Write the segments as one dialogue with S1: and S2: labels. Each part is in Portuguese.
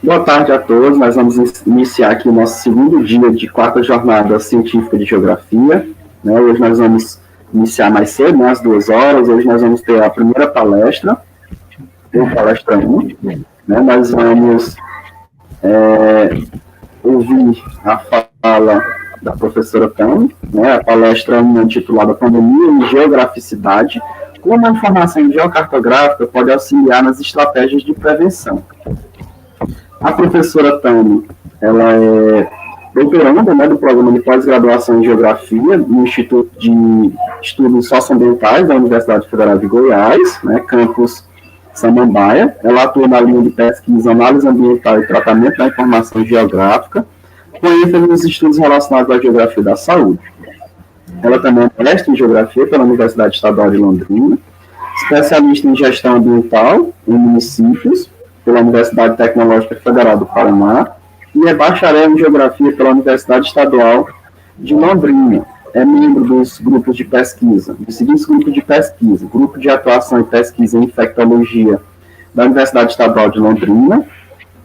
S1: Boa tarde a todos. Nós vamos iniciar aqui o nosso segundo dia de quarta jornada científica de geografia. Hoje nós vamos iniciar mais cedo, né, às 2 horas. Hoje nós vamos ter a primeira palestra, ou palestra 1. Nós vamos ouvir a fala da professora Tami, a palestra 1 intitulada Pandemia e Geograficidade, como a informação geocartográfica pode auxiliar nas estratégias de prevenção. A professora Tami, ela é doutoranda, do programa de pós-graduação em Geografia no Instituto de Estudos Socioambientais da Universidade Federal de Goiás, campus Samambaia. Ela atua na linha de pesquisa, análise ambiental e tratamento da informação geográfica, com ênfase nos estudos relacionados à geografia da saúde. Ela também é mestre em Geografia pela Universidade Estadual de Londrina, especialista em gestão ambiental em municípios pela Universidade Tecnológica Federal do Paraná e é bacharel em Geografia pela Universidade Estadual de Londrina. É membro dos grupos de pesquisa, dos seguintes grupos de pesquisa: Grupo de Atuação e Pesquisa em Infectologia da Universidade Estadual de Londrina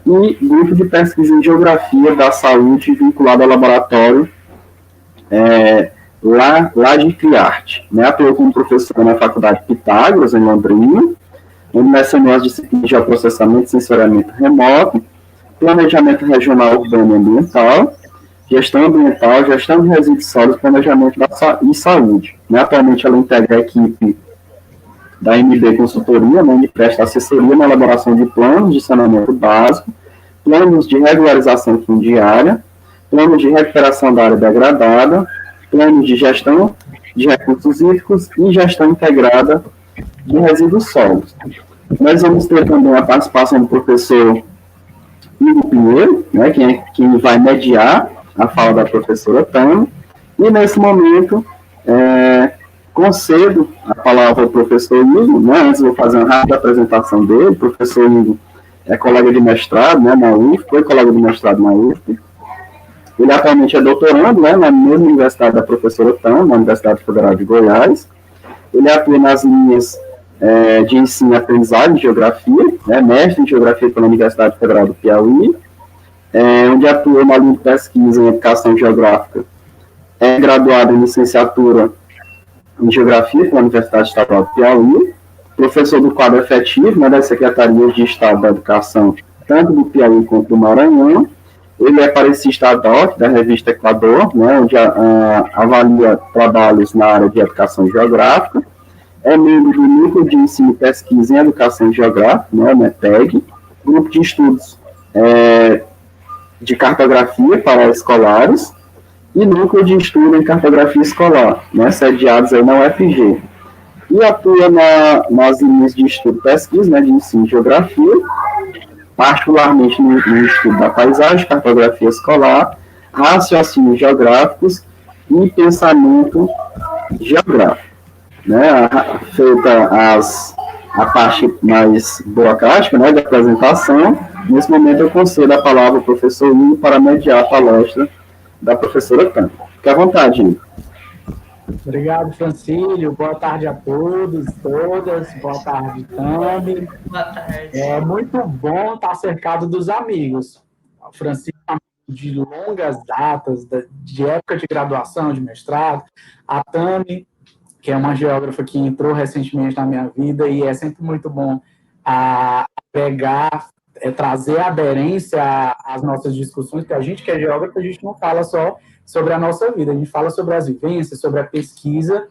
S1: e Grupo de Pesquisa em Geografia da Saúde vinculado ao laboratório lá de Criarte. Atuou como professor na Faculdade Pitágoras, em Londrina, onde lecionou as disciplinas de geoprocessamento e sensoriamento remoto, planejamento regional urbano e ambiental, gestão ambiental, gestão de resíduos sólidos, planejamento e saúde. Atualmente ela integra a equipe da MB Consultoria, onde presta assessoria na elaboração de planos de saneamento básico, planos de regularização fundiária, planos de recuperação da área degradada, planos de gestão de recursos hídricos e gestão integrada de resíduos sólidos. Nós vamos ter também a participação do professor Igor Pinheiro, quem vai mediar a fala da professora Tami, e nesse momento concedo a palavra ao professor Igor, antes vou fazer uma rápida apresentação dele. O professor Igor é colega de mestrado na UFP, foi colega de mestrado na UFP. Ele atualmente é doutorando na mesma universidade da professora Tami, na Universidade Federal de Goiás. Ele atua nas linhas de ensino e aprendizagem de geografia, mestre em geografia pela Universidade Federal do Piauí, onde atua na linha de pesquisa em educação geográfica. É graduado em licenciatura em geografia pela Universidade Estadual do Piauí, professor do quadro efetivo das Secretarias de Estado da Educação, tanto do Piauí quanto do Maranhão. Ele é parecista ad hoc da revista Equador, onde avalia trabalhos na área de educação geográfica. É membro do Núcleo de Ensino e Pesquisa em Educação Geográfica, o METEG, grupo de estudos de cartografia para escolares e núcleo de estudo em cartografia escolar, sediados aí na UFG. E atua nas linhas de estudo e pesquisa, de ensino e geografia, particularmente no estudo da paisagem, cartografia escolar, raciocínios geográficos e pensamento geográfico. Feita a parte mais burocrática da apresentação, nesse momento eu concedo a palavra ao professor Igor para mediar a palestra da professora Tami. Fique à vontade, Igor.
S2: Obrigado, Francílio. Boa tarde a todos, todas. Boa tarde, Tami.
S3: Boa tarde.
S2: É muito bom estar cercado dos amigos. O Francílio é de longas datas, de época de graduação, de mestrado. A Tami, que é uma geógrafa que entrou recentemente na minha vida, e é sempre muito bom trazer aderência às nossas discussões, porque a gente que é geógrafo, a gente não fala só sobre a nossa vida, a gente fala sobre as vivências, sobre a pesquisa,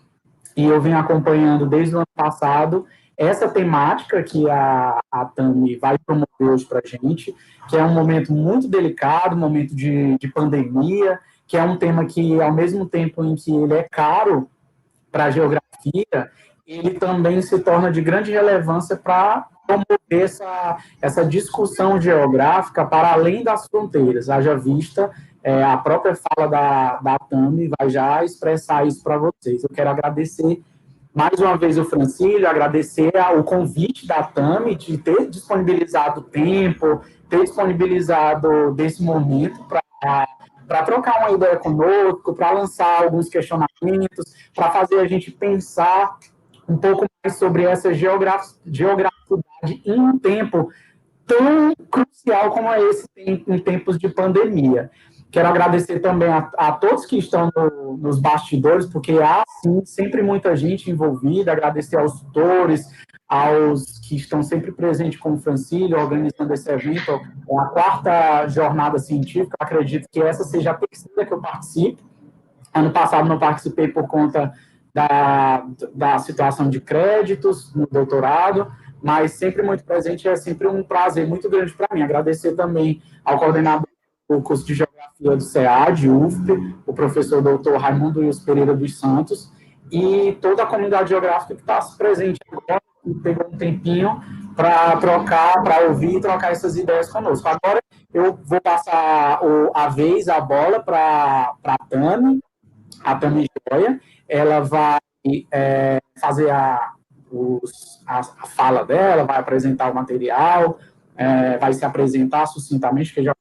S2: e eu venho acompanhando desde o ano passado essa temática que a Tami vai promover hoje para a gente, que é um momento muito delicado, um momento de pandemia, que é um tema que, ao mesmo tempo em que ele é caro para a geografia, ele também se torna de grande relevância para promover essa discussão geográfica para além das fronteiras. Haja vista, a própria fala da Tami vai já expressar isso para vocês. Eu quero agradecer mais uma vez o Francílio, agradecer o convite da Tami de ter disponibilizado tempo, ter disponibilizado desse momento para trocar uma ideia conosco, para lançar alguns questionamentos, para fazer a gente pensar um pouco mais sobre essa geograficidade dificuldade em um tempo tão crucial como é esse em tempos de pandemia. Quero agradecer também a todos que estão nos bastidores, porque há, sim, sempre muita gente envolvida. Agradecer aos tutores, aos que estão sempre presentes com o Francílio, organizando esse evento. É a 4ª jornada científica, acredito que essa seja a 3ª que eu participo. Ano passado não participei por conta da situação de créditos no doutorado, mas sempre muito presente, é sempre um prazer muito grande para mim. Agradecer também ao coordenador do curso de Geografia do SEAD, UFP, o professor doutor Raimundo Wilson Pereira dos Santos, e toda a comunidade geográfica que está presente agora, que pegou um tempinho para trocar, para ouvir e trocar essas ideias conosco. Agora eu vou passar a bola para a Tami Joia. Ela vai fazer a fala dela, vai apresentar o material, vai se apresentar sucintamente, que já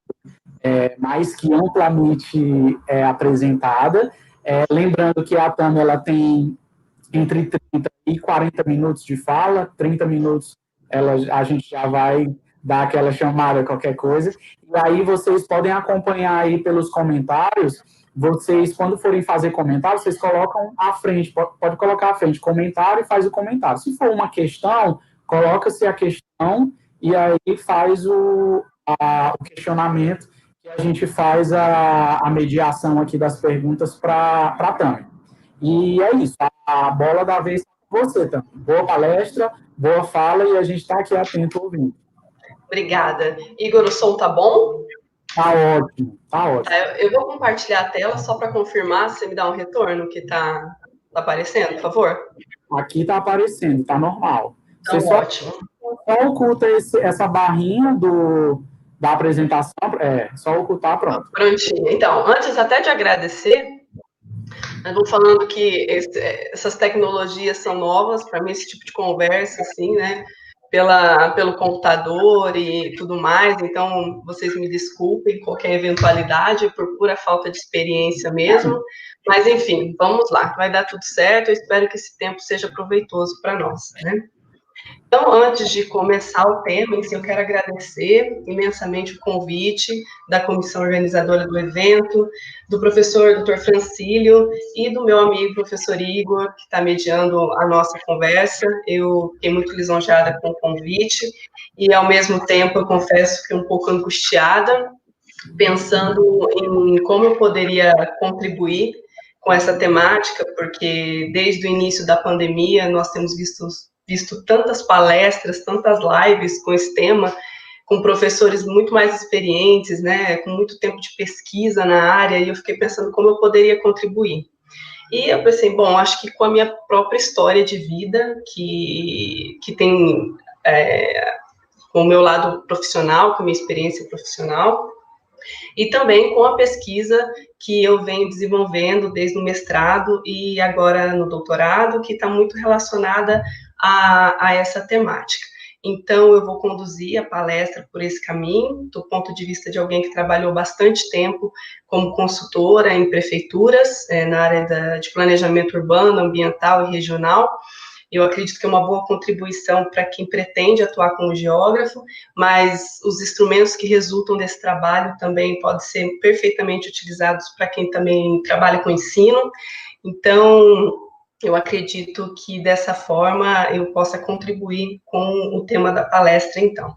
S2: mais que amplamente apresentada. Lembrando que a Tami, ela tem entre 30 e 40 minutos de fala, 30 minutos a gente já vai dar aquela chamada, qualquer coisa, e aí vocês podem acompanhar aí pelos comentários. Vocês, quando forem fazer comentário, vocês colocam à frente, pode colocar à frente comentário e faz o comentário. Se for uma questão, coloca-se a questão e aí faz o questionamento, que a gente faz a mediação aqui das perguntas para a Tami. E é isso, a bola da vez com você, Tami. Boa palestra, boa fala, e a gente está aqui atento ouvindo.
S3: Obrigada. Igor, o som tá bom?
S2: Tá ótimo, tá ótimo.
S3: Eu vou compartilhar a tela só para confirmar, se você me dá um retorno que tá aparecendo, por favor.
S2: Aqui tá aparecendo, tá normal.
S3: Então,
S2: você
S3: ótimo.
S2: Só oculta essa barrinha da apresentação, só ocultar, pronto.
S3: Prontinho. Então, antes até de agradecer, eu vou falando que essas tecnologias são novas, para mim esse tipo de conversa, assim, né, pelo computador e tudo mais, então vocês me desculpem qualquer eventualidade, por pura falta de experiência mesmo, mas enfim, vamos lá, vai dar tudo certo, eu espero que esse tempo seja proveitoso para nós, né? Então, antes de começar o tema, eu quero agradecer imensamente o convite da comissão organizadora do evento, do professor Dr. Francílio e do meu amigo professor Igor, que está mediando a nossa conversa. Eu fiquei muito lisonjeada com o convite e, ao mesmo tempo, eu confesso que um pouco angustiada, pensando em como eu poderia contribuir com essa temática, porque desde o início da pandemia nós temos visto tantas palestras, tantas lives com esse tema, com professores muito mais experientes, né, com muito tempo de pesquisa na área, e eu fiquei pensando como eu poderia contribuir. E eu pensei, bom, acho que com a minha própria história de vida, que tem com o meu lado profissional, com a minha experiência profissional, e também com a pesquisa que eu venho desenvolvendo desde o mestrado e agora no doutorado, que está muito relacionada a essa temática. Então, eu vou conduzir a palestra por esse caminho, do ponto de vista de alguém que trabalhou bastante tempo como consultora em prefeituras, na área de planejamento urbano, ambiental e regional. Eu acredito que é uma boa contribuição para quem pretende atuar como geógrafo, mas os instrumentos que resultam desse trabalho também podem ser perfeitamente utilizados para quem também trabalha com ensino. Então, eu acredito que dessa forma eu possa contribuir com o tema da palestra, então.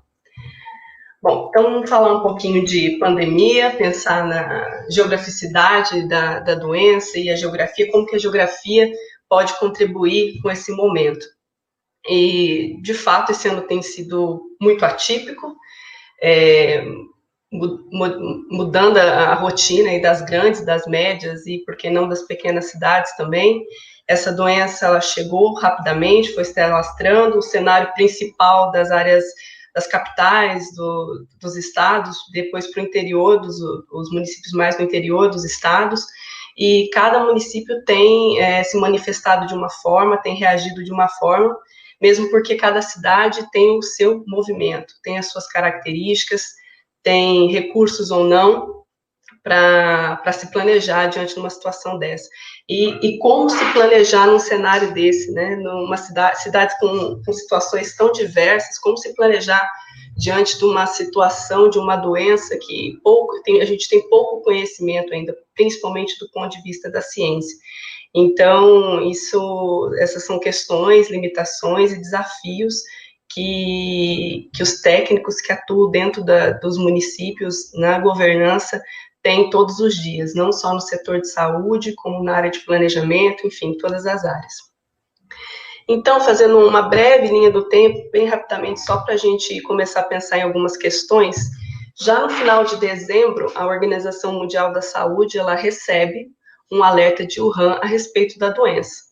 S3: Bom, então vamos falar um pouquinho de pandemia, pensar na geograficidade da doença e a geografia, como que a geografia pode contribuir com esse momento. E, de fato, esse ano tem sido muito atípico, mudando a rotina aí das grandes, das médias e, por que não, das pequenas cidades também. Essa doença, ela chegou rapidamente, foi se alastrando, o cenário principal das áreas, das capitais dos estados, depois para o interior, os municípios mais no interior dos estados, e cada município tem se manifestado de uma forma, tem reagido de uma forma, mesmo porque cada cidade tem o seu movimento, tem as suas características, tem recursos ou não para se planejar diante de uma situação dessa. E como se planejar num cenário desse, né? Numa cidades com situações tão diversas, como se planejar diante de uma situação, de uma doença que a gente tem pouco conhecimento ainda, principalmente do ponto de vista da ciência. Então, essas são questões, limitações e desafios que os técnicos que atuam dentro dos municípios na governança têm todos os dias, não só no setor de saúde, como na área de planejamento, enfim, todas as áreas. Então, fazendo uma breve linha do tempo, bem rapidamente, só para a gente começar a pensar em algumas questões, já no final de dezembro, a Organização Mundial da Saúde, ela recebe um alerta de Wuhan a respeito da doença.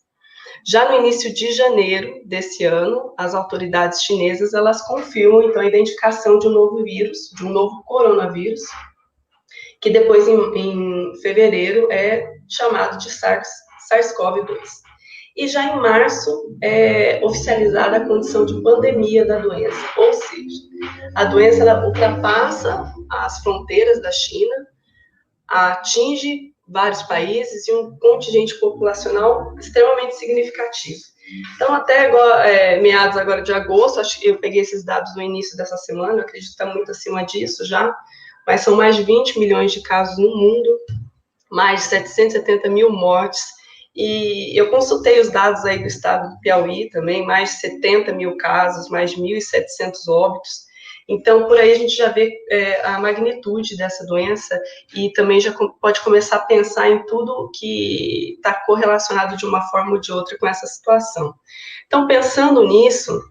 S3: Já no início de janeiro desse ano, as autoridades chinesas, elas confirmam, então, a identificação de um novo vírus, de um novo coronavírus, que depois, em fevereiro, é chamado de SARS-CoV-2. E já em março é oficializada a condição de pandemia da doença, ou seja, a doença ela ultrapassa as fronteiras da China, atinge vários países e um contingente populacional extremamente significativo. Então, até agora, meados agora de agosto, acho que eu peguei esses dados no início dessa semana, eu acredito que está muito acima disso já, mas são mais de 20 milhões de casos no mundo, mais de 770 mil mortes, e eu consultei os dados aí do estado do Piauí também, mais de 70 mil casos, mais de 1.700 óbitos. Então, por aí a gente já vê a magnitude dessa doença e também já pode começar a pensar em tudo que está correlacionado de uma forma ou de outra com essa situação. Então, pensando nisso,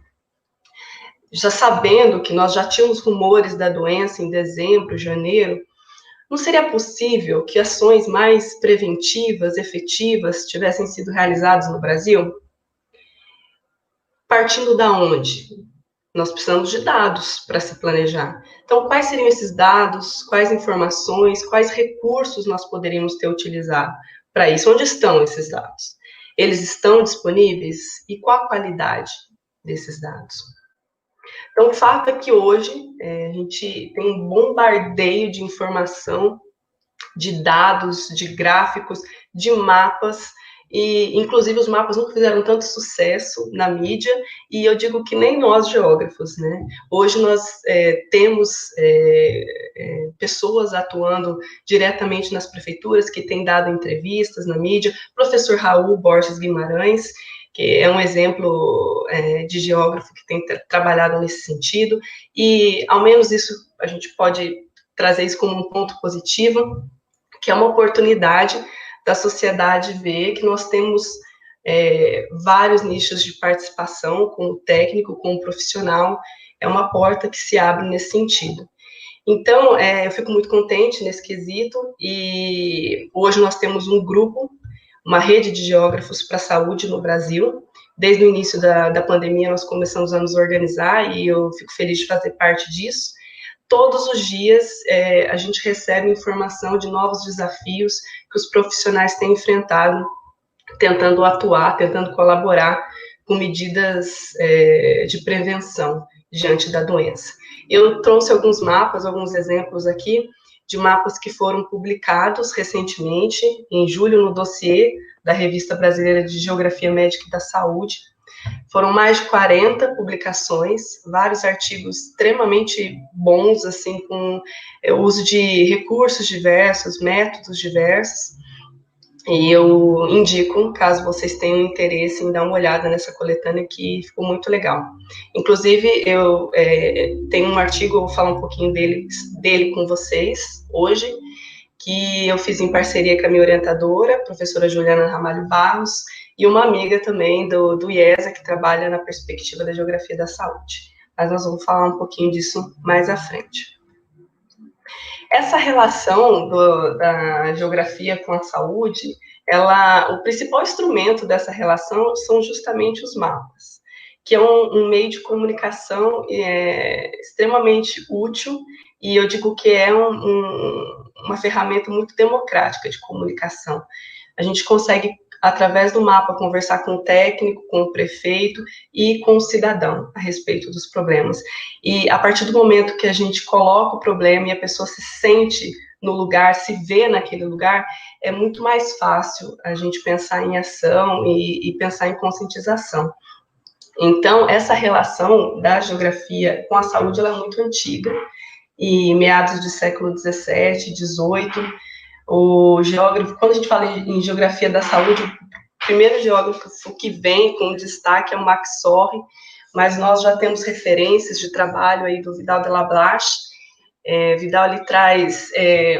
S3: já sabendo que nós já tínhamos rumores da doença em dezembro, janeiro, não seria possível que ações mais preventivas, efetivas, tivessem sido realizadas no Brasil? Partindo da onde? Nós precisamos de dados para se planejar. Então, quais seriam esses dados? Quais informações? Quais recursos nós poderíamos ter utilizado para isso? Onde estão esses dados? Eles estão disponíveis? E qual a qualidade desses dados? Então, o fato é que hoje a gente tem um bombardeio de informação, de dados, de gráficos, de mapas, e inclusive os mapas nunca fizeram tanto sucesso na mídia, e eu digo que nem nós geógrafos, né? Hoje nós temos pessoas atuando diretamente nas prefeituras, que têm dado entrevistas na mídia, professor Raul Borges Guimarães, que é um exemplo de geógrafo que tem trabalhado nesse sentido, e ao menos isso a gente pode trazer isso como um ponto positivo, que é uma oportunidade da sociedade ver que nós temos vários nichos de participação com o técnico, com o profissional, é uma porta que se abre nesse sentido. Então, eu fico muito contente nesse quesito, e hoje nós temos um grupo, uma rede de geógrafos para a saúde no Brasil. Desde o início da pandemia, nós começamos a nos organizar, e eu fico feliz de fazer parte disso. Todos os dias a gente recebe informação de novos desafios que os profissionais têm enfrentado, tentando atuar, tentando colaborar com medidas de prevenção diante da doença. Eu trouxe alguns mapas, alguns exemplos aqui, de mapas que foram publicados recentemente, em julho, no dossiê da Revista Brasileira de Geografia Médica e da Saúde. Foram mais de 40 publicações, vários artigos extremamente bons, assim, com o uso de recursos diversos, métodos diversos, e eu indico, caso vocês tenham interesse em dar uma olhada nessa coletânea, que ficou muito legal. Inclusive, eu tenho um artigo, eu vou falar um pouquinho dele com vocês hoje, que eu fiz em parceria com a minha orientadora, a professora Juliana Ramalho Barros, e uma amiga também do IESA, que trabalha na perspectiva da geografia da saúde. Mas nós vamos falar um pouquinho disso mais à frente. Essa relação da geografia com a saúde, o principal instrumento dessa relação são justamente os mapas, que é um meio de comunicação extremamente útil, e eu digo que é uma ferramenta muito democrática de comunicação. A gente consegue, através do mapa, conversar com o técnico, com o prefeito e com o cidadão a respeito dos problemas. E a partir do momento que a gente coloca o problema e a pessoa se sente no lugar, se vê naquele lugar, é muito mais fácil a gente pensar em ação e pensar em conscientização. Então, essa relação da geografia com a saúde, ela é muito antiga, e meados do século XVII, XVIII, o geógrafo, quando a gente fala em geografia da saúde, o primeiro geógrafo que vem com destaque é o Max Sorre, mas nós já temos referências de trabalho aí do Vidal de Lablache. Vidal, ele traz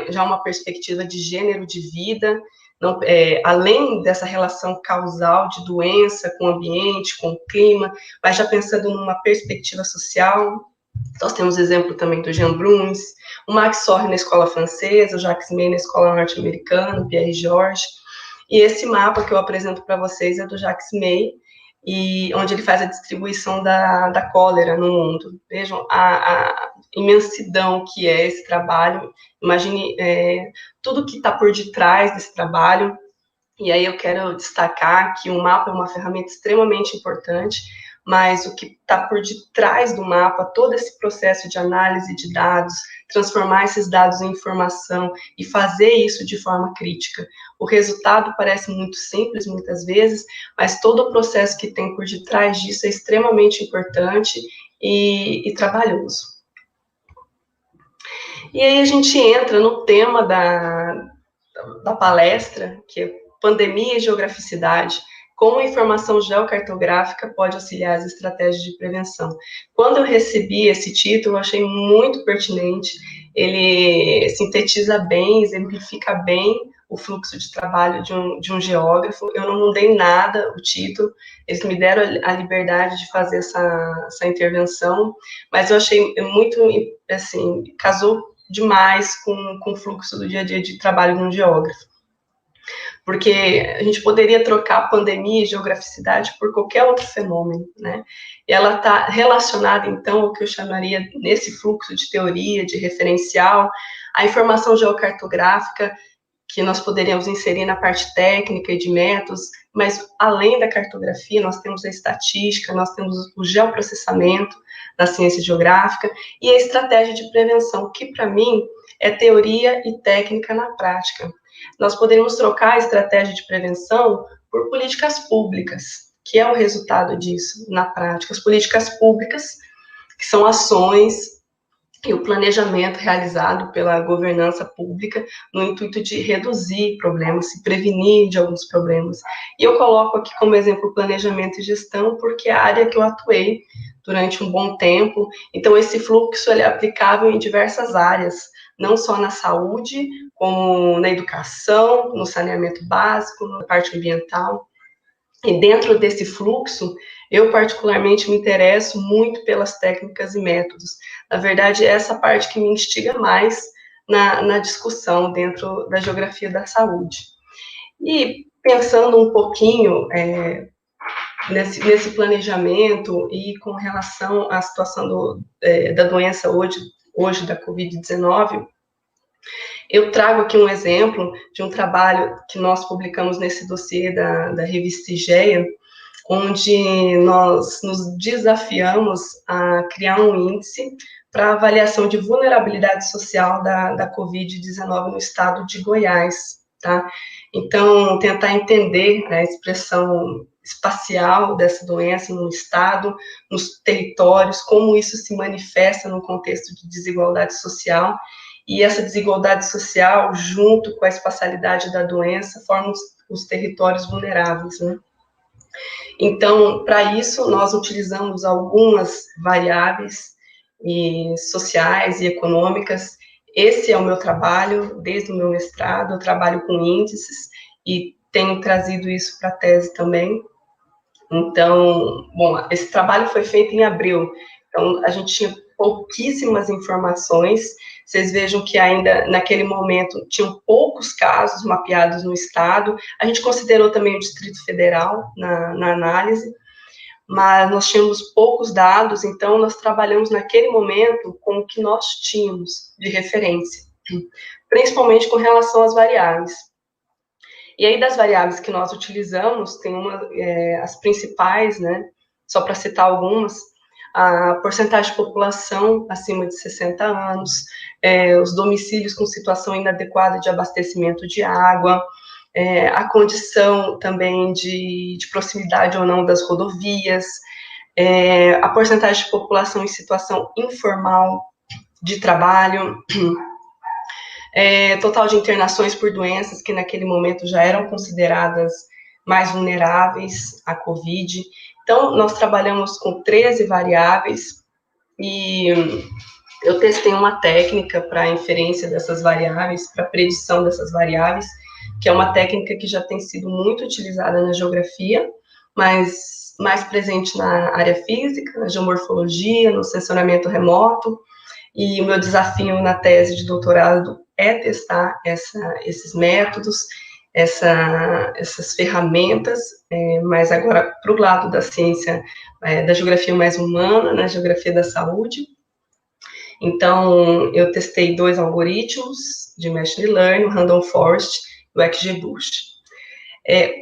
S3: já uma perspectiva de gênero de vida, não, além dessa relação causal de doença com o ambiente, com o clima, mas já pensando numa perspectiva social. Nós temos exemplo também do Jean Bruns, o Max Sorre na escola francesa, o Jacques May na escola norte-americana, o Pierre Georges. E esse mapa que eu apresento para vocês é do Jacques May, e onde ele faz a distribuição da cólera no mundo. Vejam a imensidão que é esse trabalho. Imagine tudo que está por detrás desse trabalho. E aí eu quero destacar que o mapa é uma ferramenta extremamente importante, mas o que está por detrás do mapa, todo esse processo de análise de dados, transformar esses dados em informação e fazer isso de forma crítica. O resultado parece muito simples, muitas vezes, mas todo o processo que tem por detrás disso é extremamente importante e trabalhoso. E aí a gente entra no tema da palestra, que é pandemia e geograficidade, como a informação geocartográfica pode auxiliar as estratégias de prevenção. Quando eu recebi esse título, eu achei muito pertinente, ele sintetiza bem, exemplifica bem o fluxo de trabalho de um geógrafo. Eu não mudei nada o título, eles me deram a liberdade de fazer essa intervenção, mas eu achei muito, assim, casou demais com o fluxo do dia a dia de trabalho de um geógrafo. Porque a gente poderia trocar pandemia e geograficidade por qualquer outro fenômeno, né? E ela está relacionada, então, ao que eu chamaria, nesse fluxo de teoria, de referencial, a informação geocartográfica, que nós poderíamos inserir na parte técnica e de métodos, mas além da cartografia, nós temos a estatística, nós temos o geoprocessamento da ciência geográfica e a estratégia de prevenção, que para mim é teoria e técnica na prática. Nós poderíamos trocar a estratégia de prevenção por políticas públicas, que é o resultado disso na prática. As políticas públicas, que são ações e o planejamento realizado pela governança pública no intuito de reduzir problemas, se prevenir de alguns problemas. E eu coloco aqui como exemplo planejamento e gestão, porque é a área que eu atuei durante um bom tempo. Então, esse fluxo ele é aplicável em diversas áreas, não só na saúde, como na educação, no saneamento básico, na parte ambiental. E dentro desse fluxo, eu particularmente me interesso muito pelas técnicas e métodos. Na verdade, é essa parte que me instiga mais na discussão dentro da geografia da saúde. E pensando um pouquinho nesse planejamento e com relação à situação da doença hoje da Covid-19, eu trago aqui um exemplo de um trabalho que nós publicamos nesse dossiê da revista IGEA, onde nós nos desafiamos a criar um índice para avaliação de vulnerabilidade social da Covid-19 no estado de Goiás, tá? Então, tentar entender a expressão espacial dessa doença no estado, nos territórios, como isso se manifesta no contexto de desigualdade social, e essa desigualdade social, junto com a espacialidade da doença, formam os territórios vulneráveis, né? Então, para isso, nós utilizamos algumas variáveis sociais e econômicas. Esse é o meu trabalho, desde o meu mestrado, eu trabalho com índices e tenho trazido isso para a tese também. Então, bom, esse trabalho foi feito em abril, então a gente tinha pouquíssimas informações. Vocês vejam que ainda naquele momento tinham poucos casos mapeados no estado. A gente considerou também o Distrito Federal na análise, mas nós tínhamos poucos dados, então nós trabalhamos naquele momento com o que nós tínhamos de referência, principalmente com relação às variáveis. E aí, das variáveis que nós utilizamos, tem as principais, né, só para citar algumas, a porcentagem de população acima de 60 anos, os domicílios com situação inadequada de abastecimento de água, a condição também de proximidade ou não das rodovias, a porcentagem de população em situação informal de trabalho, total de internações por doenças que naquele momento já eram consideradas mais vulneráveis à Covid. Então, nós trabalhamos com 13 variáveis e eu testei uma técnica para inferência dessas variáveis, para predição dessas variáveis, que é uma técnica que já tem sido muito utilizada na geografia, mas mais presente na área física, na geomorfologia, no sensoramento remoto, e o meu desafio na tese de doutorado é testar esses métodos, essas ferramentas, mas agora para o lado da ciência, da geografia mais humana, na geografia da saúde. Então, eu testei 2 algoritmos de Machine Learning, o Random Forest e o XGBoost.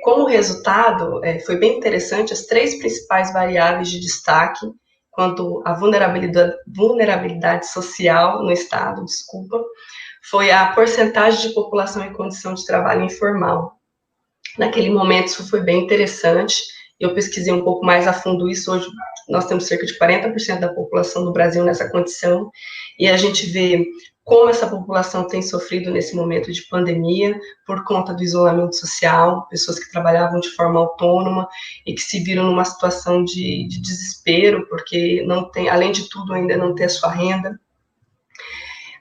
S3: Como resultado, foi bem interessante, as 3 principais variáveis de destaque quanto à vulnerabilidade social no estado, foi a porcentagem de população em condição de trabalho informal. Naquele momento, isso foi bem interessante, eu pesquisei um pouco mais a fundo isso, hoje nós temos cerca de 40% da população do Brasil nessa condição, e a gente vê como essa população tem sofrido nesse momento de pandemia, por conta do isolamento social, pessoas que trabalhavam de forma autônoma e que se viram numa situação de desespero, porque não tem, além de tudo, ainda não tem a sua renda.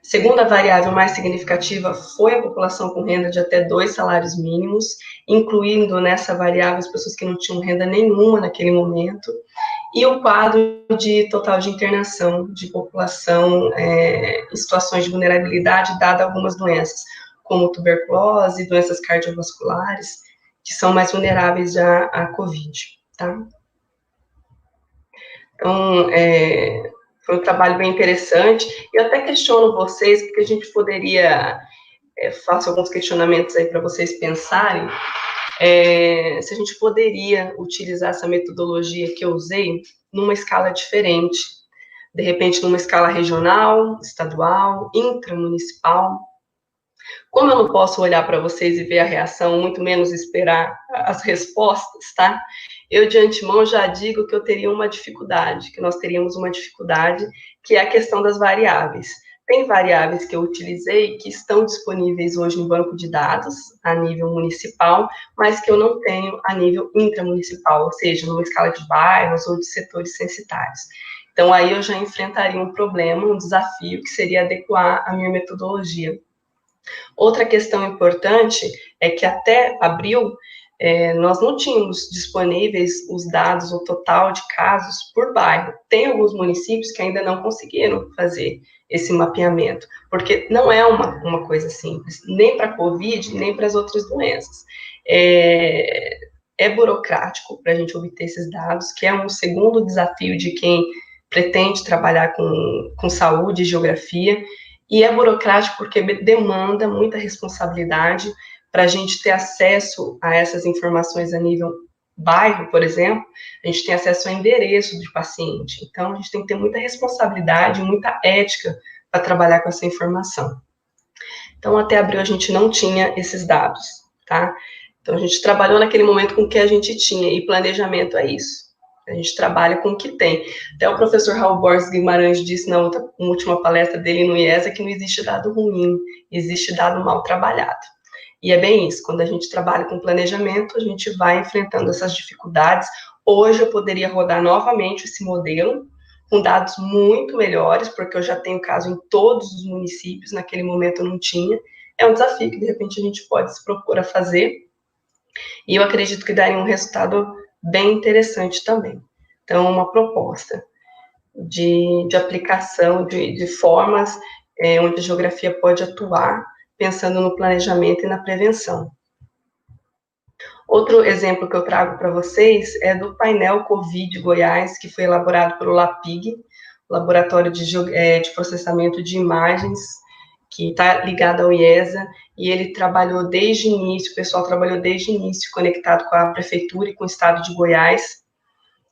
S3: Segunda variável mais significativa foi a população com renda de até 2 salários mínimos, incluindo nessa variável as pessoas que não tinham renda nenhuma naquele momento, e o quadro de total de internação de população em situações de vulnerabilidade, dada algumas doenças, como tuberculose, doenças cardiovasculares, que são mais vulneráveis já à Covid, tá? Então, foi um trabalho bem interessante. Eu até questiono vocês, porque a gente poderia, faço alguns questionamentos aí para vocês pensarem, se a gente poderia utilizar essa metodologia que eu usei numa escala diferente, de repente numa escala regional, estadual, intramunicipal. Como eu não posso olhar para vocês e ver a reação, muito menos esperar as respostas, tá? Eu, de antemão, já digo que eu teria uma dificuldade, que nós teríamos uma dificuldade, que é a questão das variáveis. Tem variáveis que eu utilizei que estão disponíveis hoje em banco de dados, a nível municipal, mas que eu não tenho a nível intramunicipal, ou seja, numa escala de bairros ou de setores censitários. Então, aí eu já enfrentaria um problema, um desafio, que seria adequar a minha metodologia. Outra questão importante é que até abril, nós não tínhamos disponíveis os dados, o total de casos por bairro. Tem alguns municípios que ainda não conseguiram fazer esse mapeamento, porque não é uma coisa simples, nem para a Covid, nem para as outras doenças. É burocrático para a gente obter esses dados, que é um segundo desafio de quem pretende trabalhar com saúde e geografia, e é burocrático porque demanda muita responsabilidade para a gente ter acesso a essas informações a nível bairro, por exemplo, a gente tem acesso ao endereço do paciente. Então, a gente tem que ter muita responsabilidade, muita ética para trabalhar com essa informação. Então, até abril a gente não tinha esses dados, tá? Então, a gente trabalhou naquele momento com o que a gente tinha, e planejamento é isso. A gente trabalha com o que tem. Até o professor Raul Borges Guimarães disse na última palestra dele no IESA que não existe dado ruim, existe dado mal trabalhado. E é bem isso, quando a gente trabalha com planejamento, a gente vai enfrentando essas dificuldades. Hoje eu poderia rodar novamente esse modelo, com dados muito melhores, porque eu já tenho caso em todos os municípios, naquele momento eu não tinha. É um desafio que, de repente, a gente pode se propor a fazer, e eu acredito que daria um resultado bem interessante também. Então, uma proposta de aplicação de formas onde a geografia pode atuar, pensando no planejamento e na prevenção. Outro exemplo que eu trago para vocês é do painel Covid Goiás, que foi elaborado pelo LAPIG, Laboratório de Processamento de Imagens, que está ligado ao IESA, e ele trabalhou desde o início, o pessoal trabalhou desde o início conectado com a Prefeitura e com o Estado de Goiás,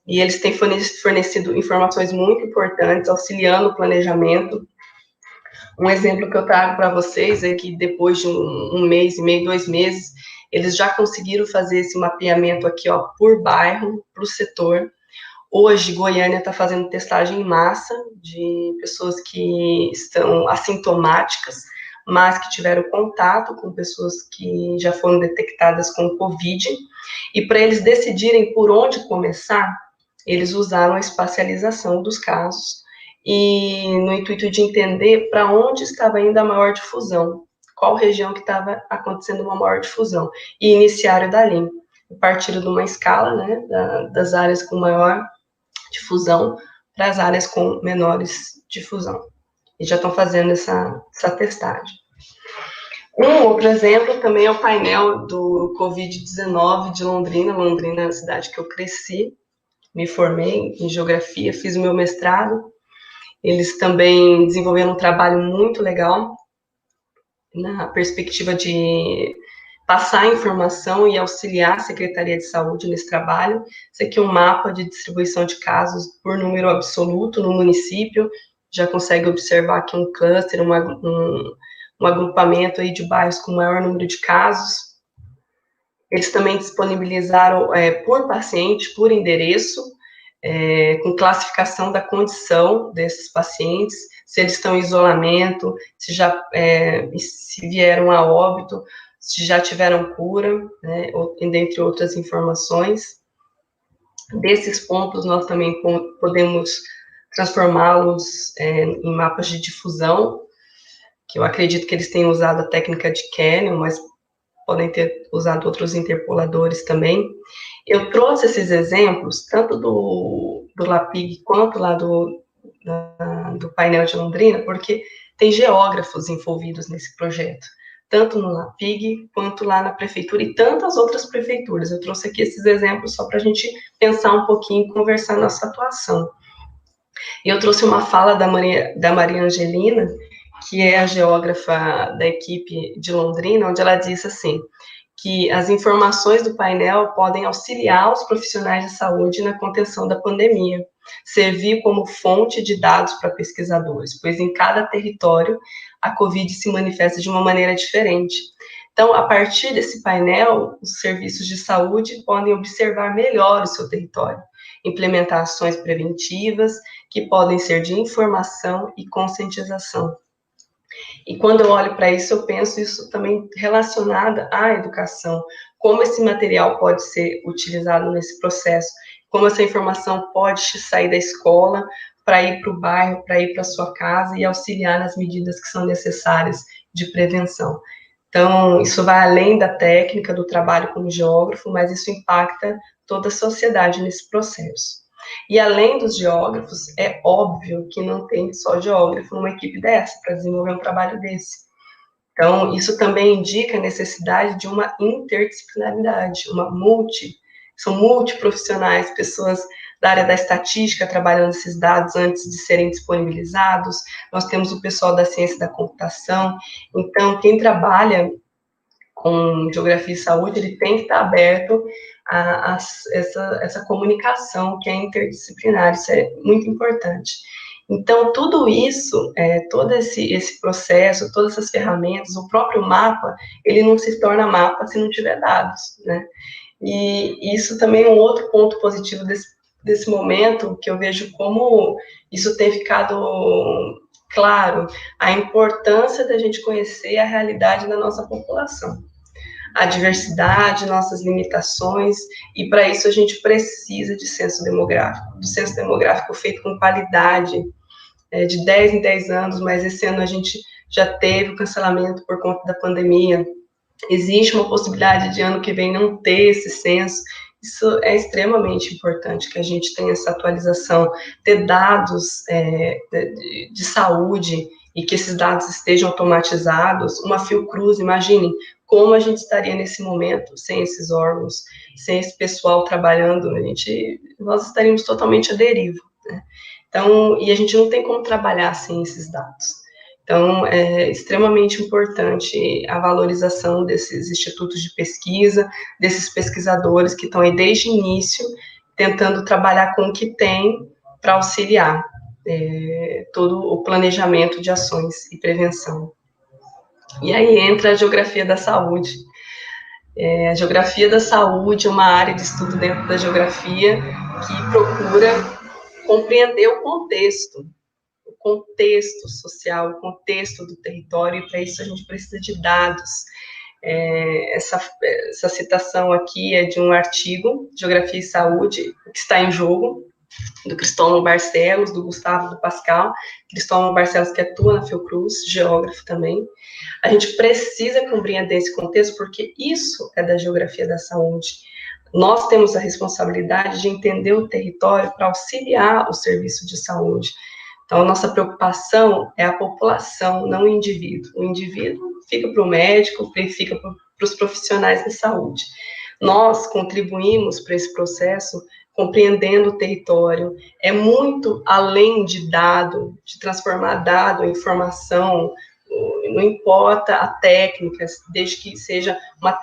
S3: e eles têm fornecido informações muito importantes, auxiliando o planejamento. Um exemplo que eu trago para vocês é que depois de um mês e meio, 2 meses, eles já conseguiram fazer esse mapeamento aqui, ó, por bairro, para o setor. Hoje, Goiânia está fazendo testagem em massa de pessoas que estão assintomáticas, mas que tiveram contato com pessoas que já foram detectadas com Covid. E para eles decidirem por onde começar, eles usaram a espacialização dos casos e no intuito de entender para onde estava indo a maior difusão, qual região que estava acontecendo uma maior difusão, e iniciaram dali, a partir de uma escala, né, das áreas com maior difusão para as áreas com menores difusão. E já estão fazendo essa testagem. Um outro exemplo também é o painel do Covid-19 de Londrina. Londrina é a cidade que eu cresci, me formei em geografia, fiz o meu mestrado. Eles também desenvolveram um trabalho muito legal na perspectiva de passar informação e auxiliar a Secretaria de Saúde nesse trabalho. Esse aqui é um mapa de distribuição de casos por número absoluto no município. Já consegue observar aqui um cluster, um agrupamento aí de bairros com maior número de casos. Eles também disponibilizaram por paciente, por endereço, com classificação da condição desses pacientes, se eles estão em isolamento, se vieram a óbito, se já tiveram cura, né, dentre outras informações. Desses pontos, nós também podemos transformá-los em mapas de difusão, que eu acredito que eles tenham usado a técnica de Canyon, mas podem ter usado outros interpoladores também. Eu trouxe esses exemplos, tanto do LAPIG quanto lá do painel de Londrina, porque tem geógrafos envolvidos nesse projeto, tanto no LAPIG quanto lá na prefeitura e tantas outras prefeituras. Eu trouxe aqui esses exemplos só para a gente pensar um pouquinho e conversar nossa atuação. E eu trouxe uma fala da Maria Angelina, que é a geógrafa da equipe de Londrina, onde ela disse assim, que as informações do painel podem auxiliar os profissionais de saúde na contenção da pandemia, servir como fonte de dados para pesquisadores, pois em cada território a Covid se manifesta de uma maneira diferente. Então, a partir desse painel, os serviços de saúde podem observar melhor o seu território, implementar ações preventivas que podem ser de informação e conscientização. E quando eu olho para isso, eu penso isso também relacionado à educação, como esse material pode ser utilizado nesse processo, como essa informação pode sair da escola para ir para o bairro, para ir para a sua casa e auxiliar nas medidas que são necessárias de prevenção. Então, isso vai além da técnica, do trabalho como geógrafo, mas isso impacta toda a sociedade nesse processo. E além dos geógrafos, é óbvio que não tem só geógrafo numa equipe dessa, para desenvolver um trabalho desse. Então, isso também indica a necessidade de uma interdisciplinaridade, são multiprofissionais, pessoas da área da estatística trabalhando esses dados antes de serem disponibilizados, nós temos o pessoal da ciência da computação, então, quem trabalha com geografia e saúde, ele tem que estar aberto a essa comunicação que é interdisciplinar, isso é muito importante. Então, tudo isso, todo esse processo, todas essas ferramentas, o próprio mapa, ele não se torna mapa se não tiver dados, né? E isso também é um outro ponto positivo desse momento, que eu vejo como isso tem ficado claro, a importância da gente conhecer a realidade da nossa população, a diversidade, nossas limitações, e para isso a gente precisa de censo demográfico, do censo demográfico feito com qualidade, de 10 em 10 anos, mas esse ano a gente já teve o cancelamento por conta da pandemia, existe uma possibilidade de ano que vem não ter esse censo. Isso é extremamente importante, que a gente tenha essa atualização, ter dados de saúde e que esses dados estejam automatizados. Uma Fiocruz, imaginem como a gente estaria nesse momento sem esses órgãos, sem esse pessoal trabalhando, nós estaríamos totalmente à deriva, né? Então, e a gente não tem como trabalhar sem esses dados. Então, é extremamente importante a valorização desses institutos de pesquisa, desses pesquisadores que estão aí desde o início, tentando trabalhar com o que tem para auxiliar todo o planejamento de ações e prevenção. E aí entra a geografia da saúde. A geografia da saúde é uma área de estudo dentro da geografia que procura compreender o contexto social, o contexto do território, e para isso a gente precisa de dados. Essa citação aqui é de um artigo, Geografia e Saúde, o que está em jogo, do Cristóvão Barcelos, do Gustavo do Pascal. Cristóvão Barcelos, que atua na Fiocruz, geógrafo também. A gente precisa compreender esse contexto, porque isso é da geografia da saúde. Nós temos a responsabilidade de entender o território para auxiliar o serviço de saúde. Então, a nossa preocupação é a população, não o indivíduo. O indivíduo fica para o médico, fica para os profissionais da saúde. Nós contribuímos para esse processo compreendendo o território. É muito além de dado, de transformar dado em informação. Não importa a técnica, desde que seja uma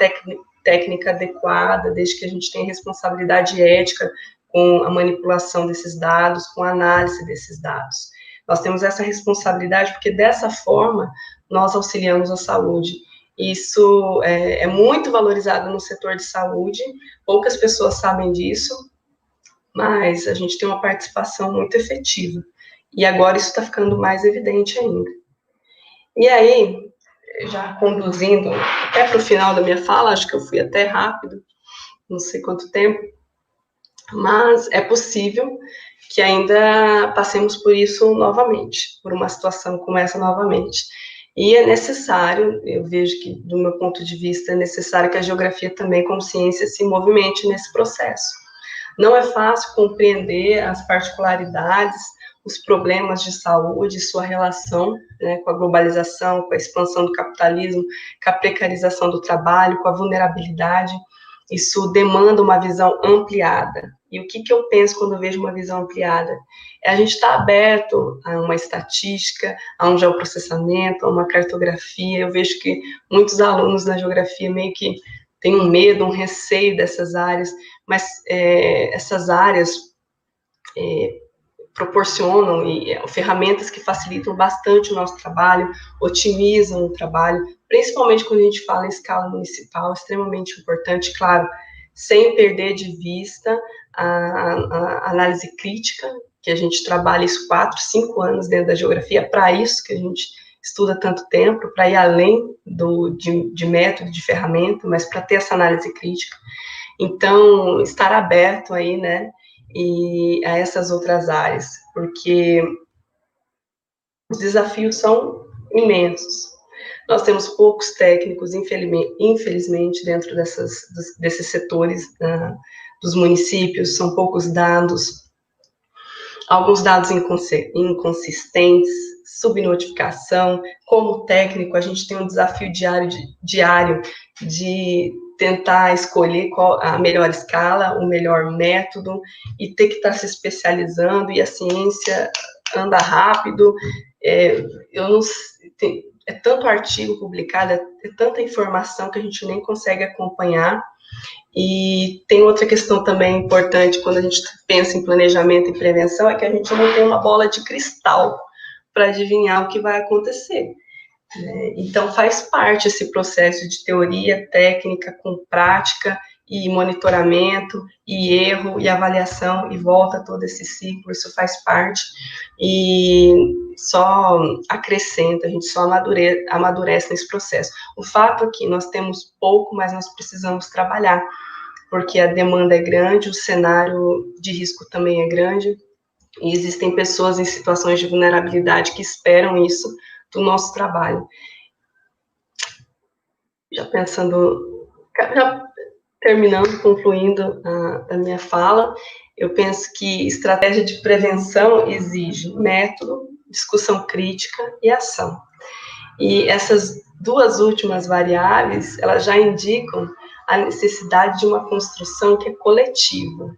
S3: técnica adequada, desde que a gente tenha responsabilidade ética com a manipulação desses dados, com a análise desses dados. Nós temos essa responsabilidade porque, dessa forma, nós auxiliamos a saúde. Isso é muito valorizado no setor de saúde, poucas pessoas sabem disso, mas a gente tem uma participação muito efetiva. E agora isso está ficando mais evidente ainda. E aí, já conduzindo até para o final da minha fala, acho que eu fui até rápido, não sei quanto tempo, mas é possível que ainda passemos por isso novamente, por uma situação como essa novamente. E é necessário, eu vejo que, do meu ponto de vista, é necessário que a geografia também, como ciência, se movimente nesse processo. Não é fácil compreender as particularidades, os problemas de saúde, sua relação, né, com a globalização, com a expansão do capitalismo, com a precarização do trabalho, com a vulnerabilidade. Isso demanda uma visão ampliada. E o que eu penso quando eu vejo uma visão ampliada? A gente está aberto a uma estatística, a um geoprocessamento, a uma cartografia. Eu vejo que muitos alunos na geografia meio que têm um medo, um receio dessas áreas, mas essas áreas proporcionam ferramentas que facilitam bastante o nosso trabalho, otimizam o trabalho, principalmente quando a gente fala em escala municipal, extremamente importante, claro, sem perder de vista a análise crítica, que a gente trabalha isso 4, 5 anos dentro da geografia, para isso que a gente estuda tanto tempo, para ir além de método, de ferramenta, mas para ter essa análise crítica. Então, estar aberto aí, né, e a essas outras áreas, porque os desafios são imensos. Nós temos poucos técnicos, infelizmente, dentro desses setores dos municípios, são poucos dados, alguns dados inconsistentes, subnotificação. Como técnico, a gente tem um desafio diário de tentar escolher qual a melhor escala, o melhor método, e ter que estar se especializando, e a ciência anda rápido, é tanto artigo publicado, é tanta informação que a gente nem consegue acompanhar. E tem outra questão também importante quando a gente pensa em planejamento e prevenção, é que a gente não tem uma bola de cristal para adivinhar o que vai acontecer. Então, faz parte esse processo de teoria, técnica, com prática e monitoramento, e erro, e avaliação, e volta todo esse ciclo, isso faz parte, e só acrescenta, a gente só amadurece nesse processo. O fato é que nós temos pouco, mas nós precisamos trabalhar, porque a demanda é grande, o cenário de risco também é grande, e existem pessoas em situações de vulnerabilidade que esperam isso do nosso trabalho. Já terminando, concluindo a minha fala, eu penso que estratégia de prevenção exige método, discussão crítica e ação. E essas duas últimas variáveis, elas já indicam a necessidade de uma construção que é coletiva,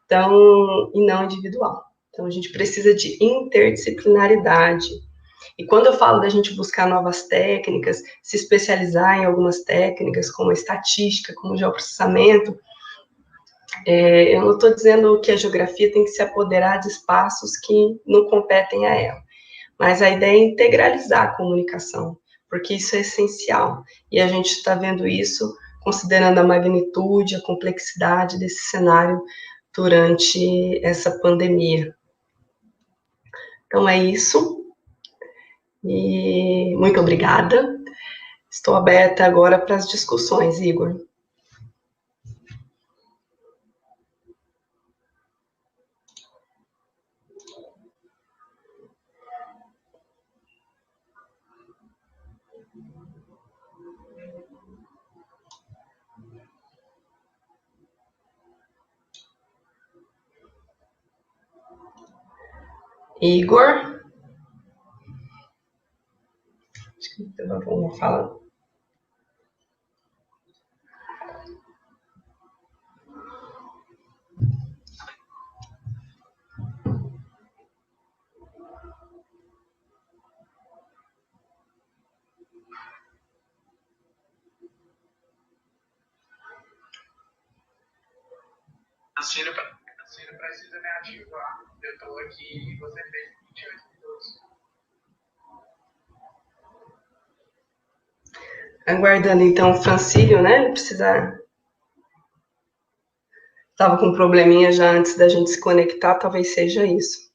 S3: então, e não individual. Então, a gente precisa de interdisciplinaridade. E quando eu falo da gente buscar novas técnicas, se especializar em algumas técnicas, como a estatística, como o geoprocessamento, Eu não estou dizendo que a geografia tem que se apoderar de espaços que não competem a ela, mas a ideia é integralizar a comunicação, porque isso é essencial. E a gente está vendo isso considerando a magnitude, a complexidade desse cenário durante essa pandemia. Então é isso. E muito obrigada. Estou aberta agora para as discussões, Igor. Igor? Acho que vamos falar.
S4: A Cira precisa me ativar. Eu estou aqui e você fez 28 minutos.
S3: Aguardando então o Francílio, né? Ele precisa. Estava com um probleminha já antes da gente se conectar, talvez seja isso.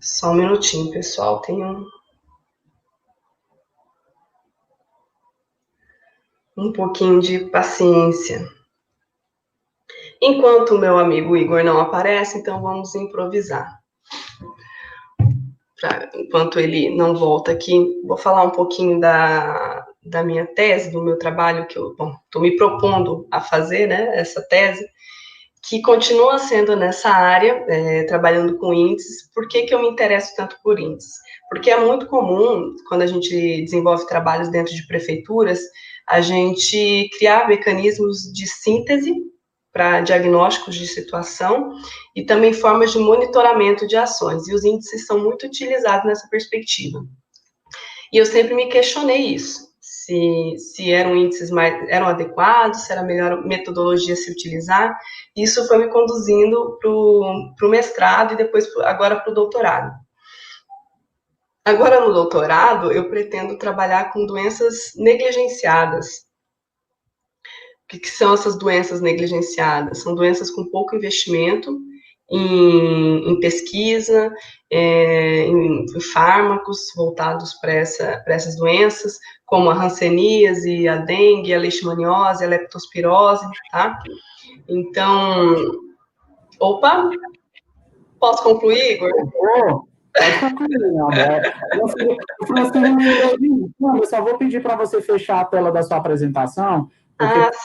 S3: Só um minutinho, pessoal. Tenham um pouquinho de paciência. Enquanto o meu amigo Igor não aparece, então vamos improvisar. Enquanto ele não volta aqui, vou falar um pouquinho da minha tese, do meu trabalho que eu estou me propondo a fazer, né, essa tese, que continua sendo nessa área, trabalhando com índices. Por que eu me interesso tanto por índices? Porque é muito comum, quando a gente desenvolve trabalhos dentro de prefeituras, a gente criar mecanismos de síntese para diagnósticos de situação e também formas de monitoramento de ações. E os índices são muito utilizados nessa perspectiva. E eu sempre me questionei isso, se eram índices eram adequados, se era a melhor metodologia a se utilizar. Isso foi me conduzindo para o mestrado e depois agora para o doutorado. Agora, no doutorado, eu pretendo trabalhar com doenças negligenciadas. O que são essas doenças negligenciadas? São doenças com pouco investimento em pesquisa, em fármacos voltados para essas doenças, como a hanseníase, a dengue, a leishmaniose, a leptospirose, tá? Então, posso concluir, Igor?
S2: Pode concluir, André. Eu só vou pedir para você fechar a tela da sua apresentação.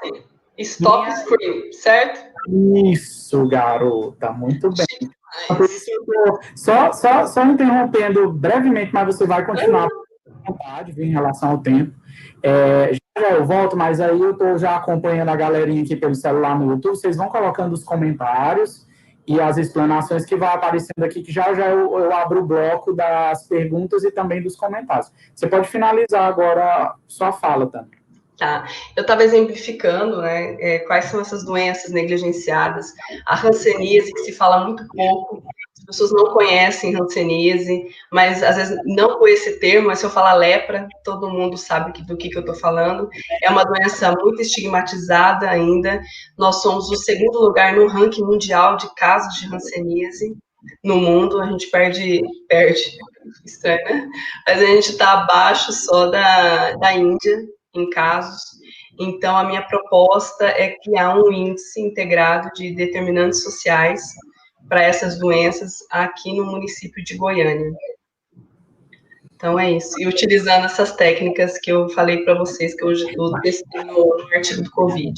S3: Sim. Stop screen, certo?
S2: Isso, garota, muito bem. Por isso eu tô só interrompendo brevemente, mas você vai continuar à vontade, em relação ao tempo. Já eu volto, mas aí eu estou já acompanhando a galerinha aqui pelo celular no YouTube. Vocês vão colocando os comentários e as explanações que vai aparecendo aqui, que já eu abro o bloco das perguntas e também dos comentários. Você pode finalizar agora sua fala também.
S3: Tá. Eu estava exemplificando, né, quais são essas doenças negligenciadas. A hanseníase, que se fala muito pouco, as pessoas não conhecem hanseníase, mas às vezes não com esse termo, mas se eu falar lepra, todo mundo sabe do que eu estou falando. É uma doença muito estigmatizada ainda. Nós somos o segundo lugar no ranking mundial de casos de hanseníase no mundo. A gente perde, estranho, né? Mas a gente está abaixo só da Índia em casos. Então, a minha proposta é criar um índice integrado de determinantes sociais para essas doenças aqui no município de Goiânia. Então, é isso. E utilizando essas técnicas que eu falei para vocês, que eu testei no artigo do Covid.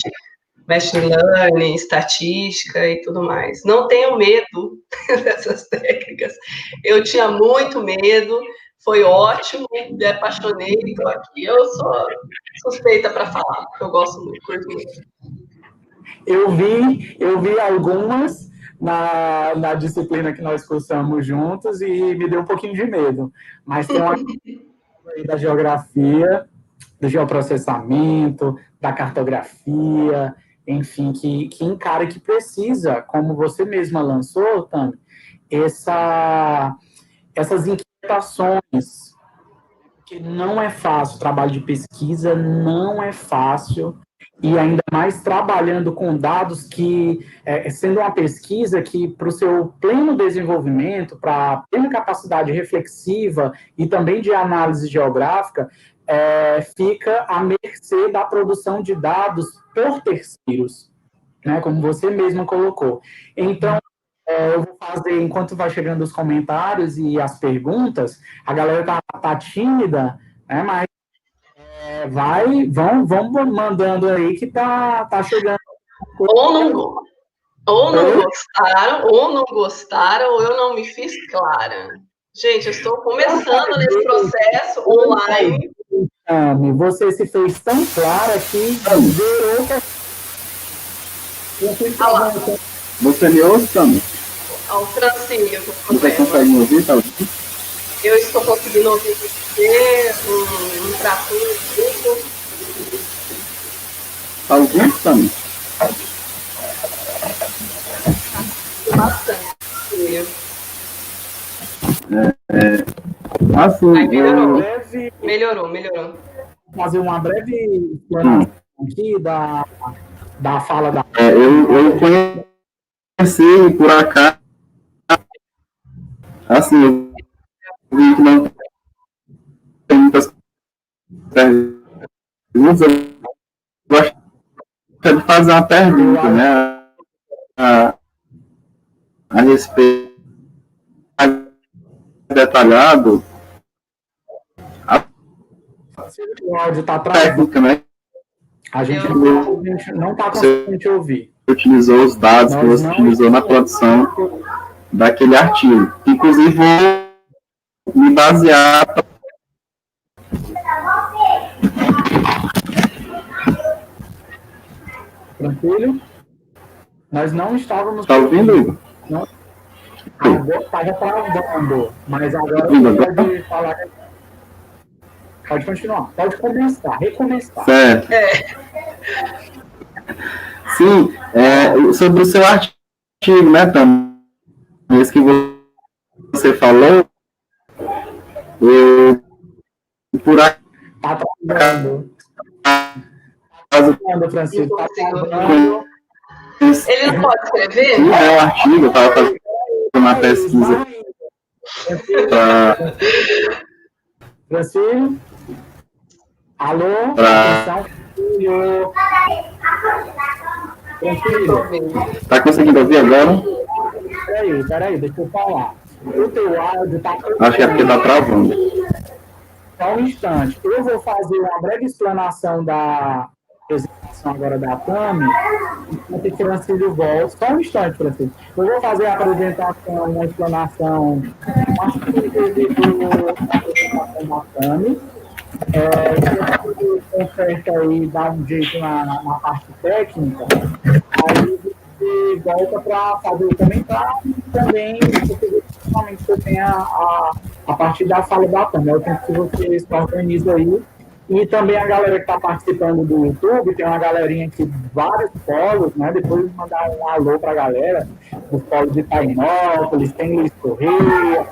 S3: Machine learning, estatística e tudo mais. Não tenho medo dessas técnicas. Eu tinha muito medo, foi ótimo, me apaixonei, estou aqui. Eu sou suspeita para falar, porque eu gosto muito, curto muito.
S2: Eu vi algumas, na disciplina que nós cursamos juntos e me deu um pouquinho de medo. Mas tem uma aí da geografia, do geoprocessamento, da cartografia, enfim, que encara que precisa, como você mesma lançou, Tami, essas inquietações, que não é fácil, o trabalho de pesquisa não é fácil, e ainda mais trabalhando com dados que, sendo uma pesquisa que, para o seu pleno desenvolvimento, para a plena capacidade reflexiva e também de análise geográfica, fica à mercê da produção de dados por terceiros, né, como você mesmo colocou. Então, eu vou fazer, enquanto vai chegando os comentários e as perguntas, a galera tá tímida, né, mas vão mandando aí que tá chegando.
S3: Ou não gostaram, ou eu não me fiz clara. Gente, eu estou começando nesse processo online.
S2: Você se fez tão clara que zerou que...
S1: Você me ouve, Tami?
S3: Ao Francine,
S1: você consegue me ouvir, tá?
S3: Eu estou conseguindo ouvir você, um trator,
S1: tá ouvindo, Tami?
S3: Bastante.
S1: Assim,
S3: melhorou.
S2: Fazer uma breve explanação aqui da fala da...
S1: eu conheci por acaso, assim, eu vi que não tem muitas perguntas, eu gostaria de fazer uma pergunta, né, a respeito detalhado
S2: o áudio está técnica,
S1: né?
S2: A gente não está conseguindo ouvir.
S1: Utilizou os dados que você utilizou na produção daquele artigo. Inclusive, vou me basear.
S2: Tranquilo? Nós não estávamos...
S1: Está ouvindo, Igor?
S2: Não. Agora estava travando, mas agora pode falar... Pode continuar, pode recomeçar.
S1: Certo. Sim, sobre o seu artigo, né, Tam? Esse que você falou, por acaso...
S2: Está travando. Está travando, Francisco. Está travando.
S3: Ele não pode escrever?
S1: Sim, o artigo, eu estava fazendo uma pesquisa.
S2: Francisco? Alô? Atenção, filho.
S1: Tá conseguindo ouvir agora?
S2: Peraí, deixa eu falar. O teu áudio tá...
S1: Acho que é porque tá travando.
S2: Só um instante. Eu vou fazer uma breve explanação da apresentação agora da Tami, enquanto o Francisco volta. Só um instante, Francisco. Eu vou fazer a apresentação, uma explanação da Tami. Conserta aí, dá um jeito na parte técnica, aí você volta para fazer o comentário e também principalmente você tem a partir da fala da Tami, é o tempo que você se organiza aí. E também a galera que está participando do YouTube, tem uma galerinha aqui, vários polos, né? Depois mandar um alô para a galera, os polos de Tainópolis, tem Luiz Correia,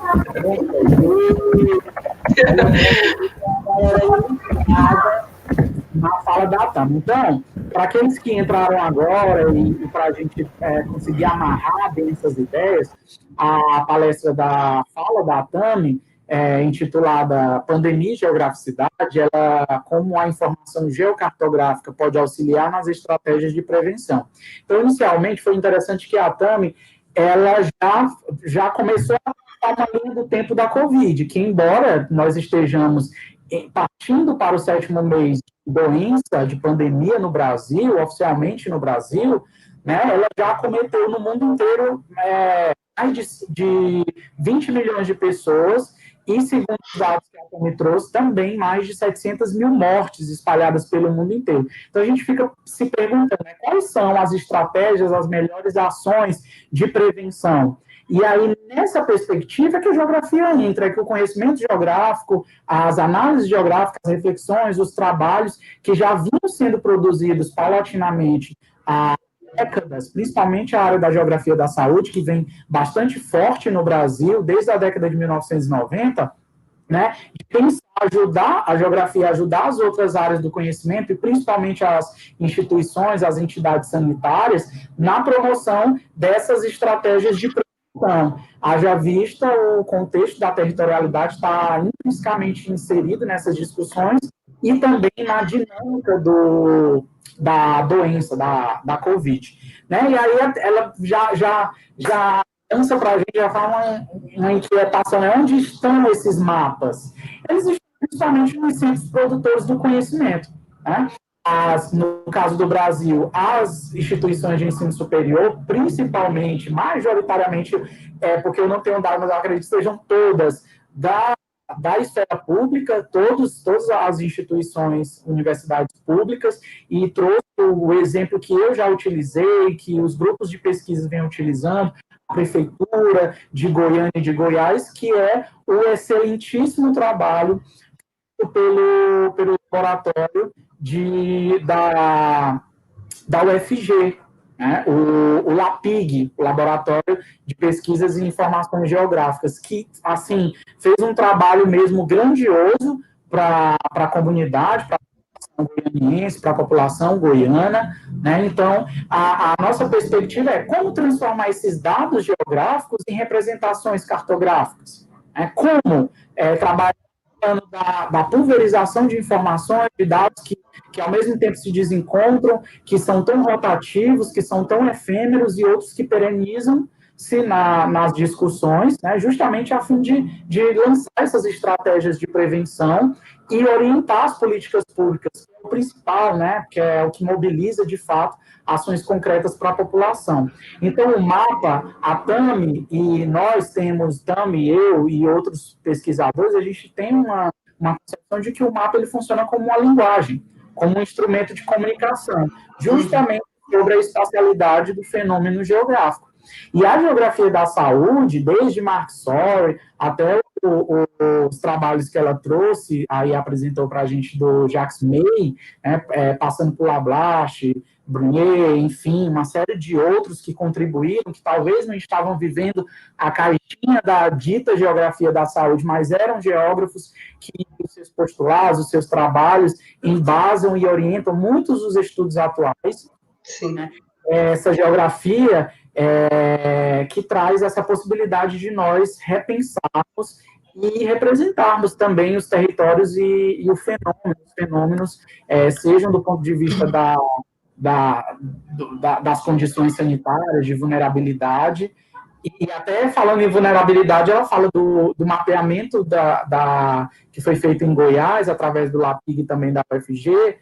S2: na fala da Tami. Então, para aqueles que entraram agora e para a gente conseguir amarrar bem essas ideias, a palestra da fala da Tami, intitulada Pandemia e Geograficidade, ela, como a informação geocartográfica pode auxiliar nas estratégias de prevenção. Então, inicialmente, foi interessante que a Tami, ela já começou a estar na linha do tempo da Covid, que embora nós estejamos partindo para o 7º mês de doença, de pandemia no Brasil, oficialmente no Brasil, né, ela já cometeu no mundo inteiro mais de 20 milhões de pessoas e, segundo os dados que a Tami trouxe, também mais de 700 mil mortes espalhadas pelo mundo inteiro. Então, a gente fica se perguntando, né, quais são as estratégias, as melhores ações de prevenção? E aí, nessa perspectiva, que a geografia entra, que o conhecimento geográfico, as análises geográficas, as reflexões, os trabalhos que já vinham sendo produzidos paulatinamente há décadas, principalmente a área da geografia da saúde, que vem bastante forte no Brasil, desde a década de 1990, né, de pensar, ajudar a geografia, ajudar as outras áreas do conhecimento, e principalmente as instituições, as entidades sanitárias, na promoção dessas estratégias de prevenção. Haja vista o contexto da territorialidade está intrinsecamente inserido nessas discussões, e também na dinâmica da doença, da Covid. Né? E aí ela já lança para a gente, já fala uma inquietação, né? Onde estão esses mapas? Eles estão justamente nos centros produtores do conhecimento. Né? No caso do Brasil, as instituições de ensino superior, principalmente, majoritariamente, porque eu não tenho dados, mas eu acredito que sejam todas da esfera pública, todas as instituições, universidades públicas, e trouxe o exemplo que eu já utilizei, que os grupos de pesquisa vêm utilizando, a Prefeitura de Goiânia e de Goiás, que é o excelentíssimo trabalho pelo laboratório da UFG, né? O LAPIG, o Laboratório de Pesquisas e Informações Geográficas, que, assim, fez um trabalho mesmo grandioso para a comunidade, para a população goianiense, para a população goiana, né? Então, a nossa perspectiva é como transformar esses dados geográficos em representações cartográficas, né? Como trabalhar da pulverização de informações, de dados que ao mesmo tempo se desencontram, que são tão rotativos, que são tão efêmeros, e outros que perenizam-se nas discussões, né, justamente a fim de lançar essas estratégias de prevenção e orientar as políticas públicas, que é o principal, né, que é o que mobiliza, de fato, ações concretas para a população. Então, o mapa, a Tami, e nós temos, Tami, eu e outros pesquisadores, a gente tem uma concepção de que o mapa ele funciona como uma linguagem, como um instrumento de comunicação, justamente sobre a espacialidade do fenômeno geográfico. E a geografia da saúde, desde Mark Sorey até os trabalhos que ela trouxe, aí apresentou para a gente do Jacques May, né, passando por Lablache, Brunier, enfim, uma série de outros que contribuíram, que talvez não estavam vivendo a caixinha da dita geografia da saúde, mas eram geógrafos que os seus postulados, os seus trabalhos embasam e orientam muitos dos estudos atuais.
S3: Sim.
S2: Né? Essa geografia que traz essa possibilidade de nós repensarmos e representarmos também os territórios e os fenômenos, sejam do ponto de vista das condições sanitárias, de vulnerabilidade, e até falando em vulnerabilidade, ela fala do mapeamento que foi feito em Goiás, através do LAPIG também da UFG,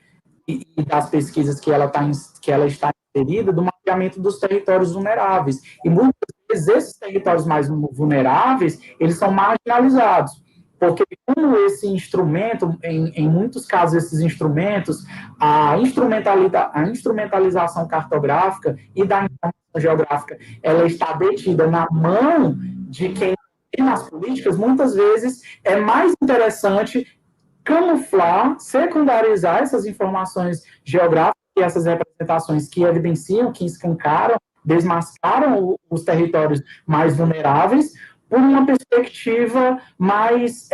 S2: e das pesquisas que ela está inserida, do mapeamento dos territórios vulneráveis. E muitas vezes esses territórios mais vulneráveis, eles são marginalizados, porque como esse instrumento, em muitos casos esses instrumentos, a instrumentalização cartográfica e da informação geográfica, ela está detida na mão de quem tem nas políticas, muitas vezes é mais interessante camuflar, secundarizar essas informações geográficas e essas representações que evidenciam, que escancaram, desmascaram os territórios mais vulneráveis, por uma perspectiva mais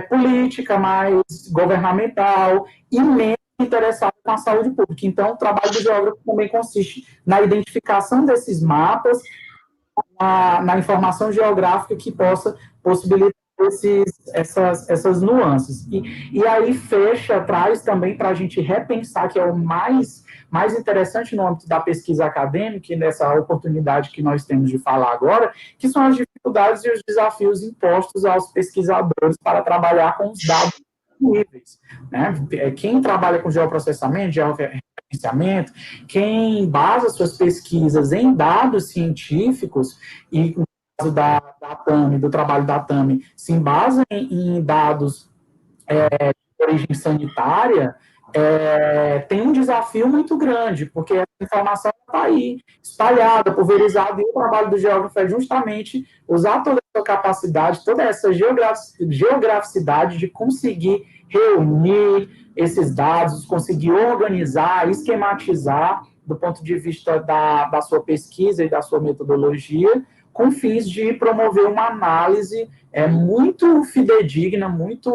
S2: política, mais governamental e menos interessada com a saúde pública. Então, o trabalho do geógrafo também consiste na identificação desses mapas, na informação geográfica que possa possibilitar essas nuances. E aí traz também para a gente repensar, que é o mais interessante no âmbito da pesquisa acadêmica, e nessa oportunidade que nós temos de falar agora, que são as dificuldades e os desafios impostos aos pesquisadores para trabalhar com os dados disponíveis. Né? Quem trabalha com geoprocessamento, georreferenciamento, quem basa suas pesquisas em dados científicos e da TAMI, do trabalho da TAMI, se embasa em dados de origem sanitária, tem um desafio muito grande, porque essa informação está aí, espalhada, pulverizada, e o trabalho do geógrafo é justamente usar toda essa capacidade, toda essa geograficidade de conseguir reunir esses dados, conseguir organizar, esquematizar, do ponto de vista da sua pesquisa e da sua metodologia, com fins de promover uma análise muito fidedigna, muito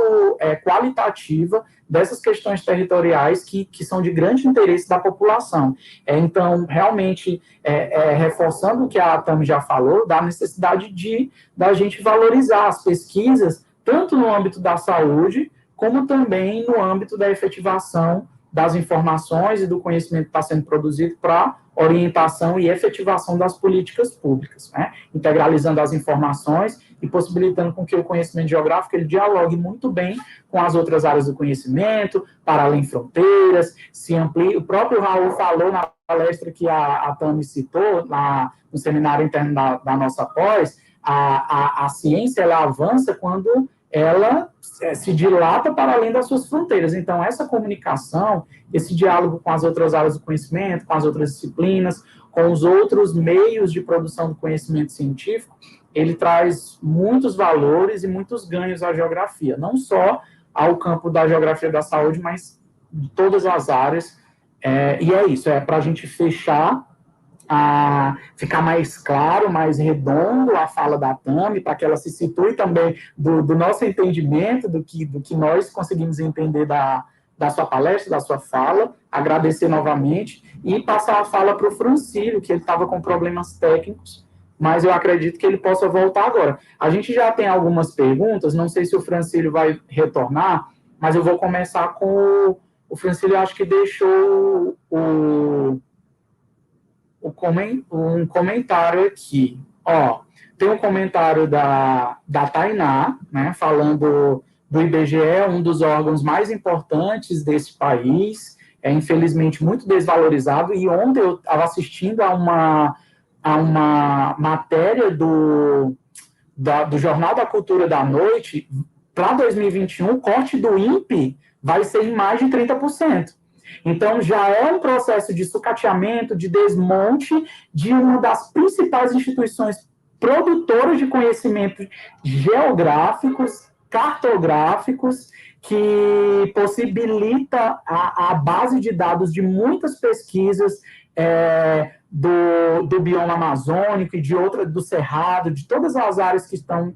S2: qualitativa dessas questões territoriais que são de grande interesse da população. Então, realmente, reforçando o que a Tami já falou, da necessidade da gente valorizar as pesquisas, tanto no âmbito da saúde, como também no âmbito da efetivação das informações e do conhecimento que está sendo produzido para orientação e efetivação das políticas públicas, né? Integralizando as informações e possibilitando com que o conhecimento geográfico ele dialogue muito bem com as outras áreas do conhecimento, para além fronteiras, se amplie. O próprio Raul falou na palestra que a Tami citou, no seminário interno da nossa pós, a ciência ela avança quando ela se dilata para além das suas fronteiras. Então, essa comunicação, esse diálogo com as outras áreas do conhecimento, com as outras disciplinas, com os outros meios de produção do conhecimento científico, ele traz muitos valores e muitos ganhos à geografia, não só ao campo da geografia da saúde, mas de todas as áreas. E é isso, para a gente fechar, ficar mais claro, mais redondo a fala da Tami, para que ela se situe também do nosso entendimento, do que nós conseguimos entender da sua palestra, da sua fala, agradecer novamente e passar a fala para o Francílio, que ele estava com problemas técnicos, mas eu acredito que ele possa voltar agora. A gente já tem algumas perguntas, não sei se o Francílio vai retornar, mas eu vou começar com o Francílio, acho que deixou um comentário aqui. Tem um comentário da Tainá, né, falando do IBGE, um dos órgãos mais importantes desse país, infelizmente muito desvalorizado, e ontem eu estava assistindo a uma matéria do Jornal da Cultura da Noite. Para 2021, o corte do INPE vai ser em mais de 30%. Então, já é um processo de sucateamento, de desmonte de uma das principais instituições produtoras de conhecimentos geográficos, cartográficos, que possibilita a base de dados de muitas pesquisas do bioma amazônico e do Cerrado, de todas as áreas que estão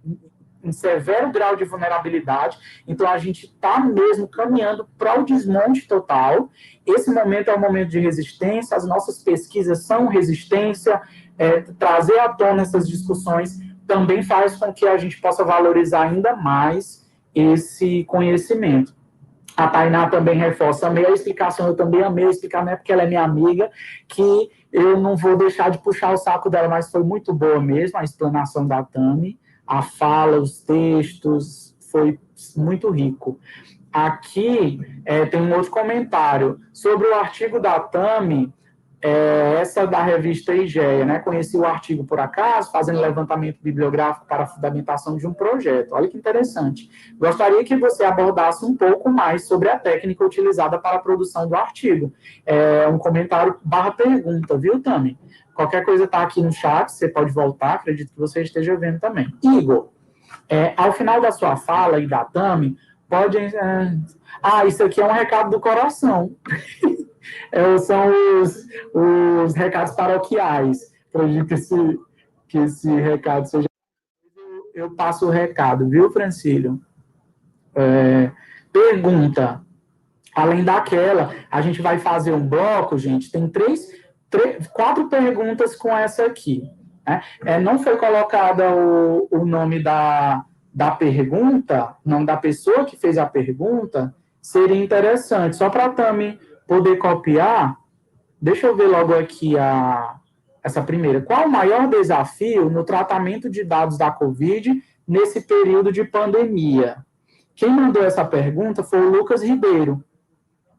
S2: em severo grau de vulnerabilidade. Então, a gente está mesmo caminhando para o desmonte total. Esse momento é um momento de resistência, as nossas pesquisas são resistência, trazer à tona essas discussões também faz com que a gente possa valorizar ainda mais esse conhecimento. A Tainá também reforça, amei a explicação, eu também amei explicar, não é porque ela é minha amiga, que eu não vou deixar de puxar o saco dela, mas foi muito boa mesmo a explanação da Tami, a fala, os textos, foi muito rico. Aqui tem um outro comentário sobre o artigo da Tami, essa da revista IGEA, né? Conheci o artigo por acaso, fazendo levantamento bibliográfico para a fundamentação de um projeto. Olha que interessante. Gostaria que você abordasse um pouco mais sobre a técnica utilizada para a produção do artigo. Um comentário / pergunta, viu, Tami? Qualquer coisa está aqui no chat, você pode voltar, acredito que você esteja vendo também. Igor, ao final da sua fala e da Tami, pode... isso aqui é um recado do coração. São os recados paroquiais. Acredito que esse recado seja... Eu passo o recado, viu, Francílio? Pergunta. Além daquela, a gente vai fazer um bloco, gente, tem 4 perguntas com essa aqui. Né? Não foi colocada o nome da pergunta, o nome da pessoa que fez a pergunta, seria interessante. Só para a Tami poder copiar, deixa eu ver logo aqui essa primeira. Qual o maior desafio no tratamento de dados da Covid nesse período de pandemia? Quem mandou essa pergunta foi o Lucas Ribeiro.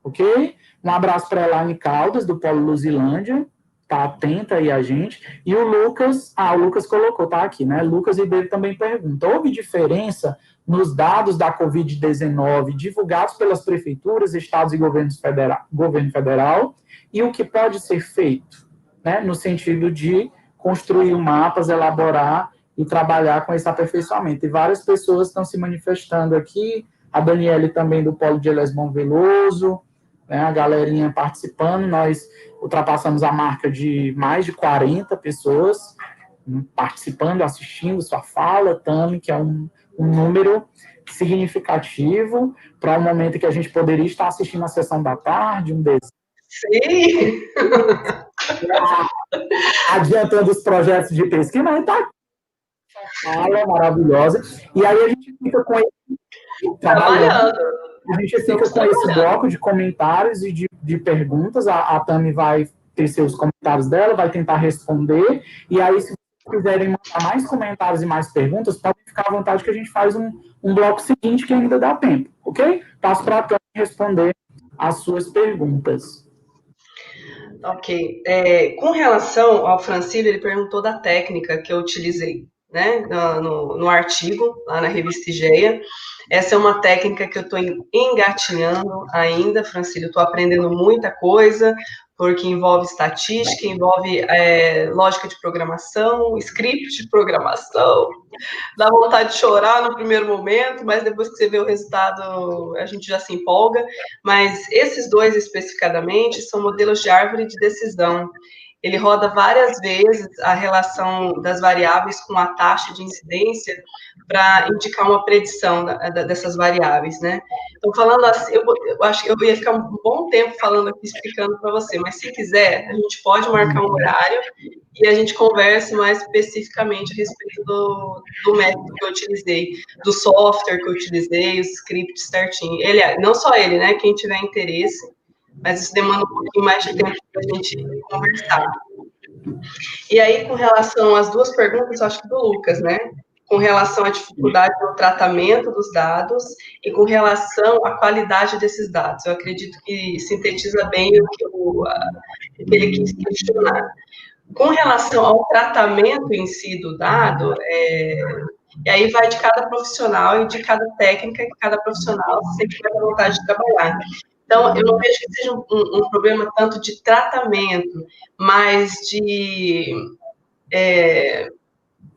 S2: Ok? Um abraço para a Elaine Caldas, do Polo Luzilândia. tá atenta aí a gente. E o Lucas colocou, tá aqui, né? Lucas Ribeiro também pergunta: houve diferença nos dados da Covid-19 divulgados pelas prefeituras, estados e governo federal, e o que pode ser feito, né? No sentido de construir mapas, elaborar e trabalhar com esse aperfeiçoamento. E várias pessoas estão se manifestando aqui, a Daniele também do Polo de Elesmão Veloso, né, a galerinha participando. Nós ultrapassamos a marca de mais de 40 pessoas participando, assistindo sua fala, Tami, que é um número significativo para um momento que a gente poderia estar assistindo a sessão da tarde, um desses.
S3: Sim!
S2: Adiantando os projetos de pesquisa, mas está fala maravilhosa. E aí a gente fica com ele trabalhando. A gente fica com esse bloco de comentários e de perguntas. A Tami vai ter seus comentários dela, vai tentar responder. E aí, se vocês quiserem mandar mais comentários e mais perguntas, podem ficar à vontade que a gente faz um bloco seguinte que ainda dá tempo, ok? Passo para a Tami responder as suas perguntas.
S3: Ok. Com relação ao Francílio, ele perguntou da técnica que eu utilizei, né, no artigo, lá na revista IGEA. Essa é uma técnica que eu estou engatinhando ainda, Francílio. Estou aprendendo muita coisa, porque envolve estatística, envolve lógica de programação, script de programação. Dá vontade de chorar no primeiro momento, mas depois que você vê o resultado, a gente já se empolga. Mas esses dois, especificadamente, são modelos de árvore de decisão. Ele roda várias vezes a relação das variáveis com a taxa de incidência para indicar uma predição dessas variáveis, né? Então, falando assim, eu acho que eu ia ficar um bom tempo falando aqui, explicando para você, mas se quiser, a gente pode marcar um horário e a gente conversa mais especificamente a respeito do método que eu utilizei, do software que eu utilizei, os scripts certinho. Não só ele, né? Quem tiver interesse, mas isso demanda um pouquinho mais de tempo para a gente conversar. E aí, com relação às duas perguntas, eu acho que do Lucas, né? Com relação à dificuldade no tratamento dos dados e com relação à qualidade desses dados. Eu acredito que sintetiza bem o que ele quis questionar. Com relação ao tratamento em si do dado, e aí vai de cada profissional e de cada técnica que cada profissional sempre vai ter vontade de trabalhar. Então, eu não vejo que seja um problema tanto de tratamento, mas de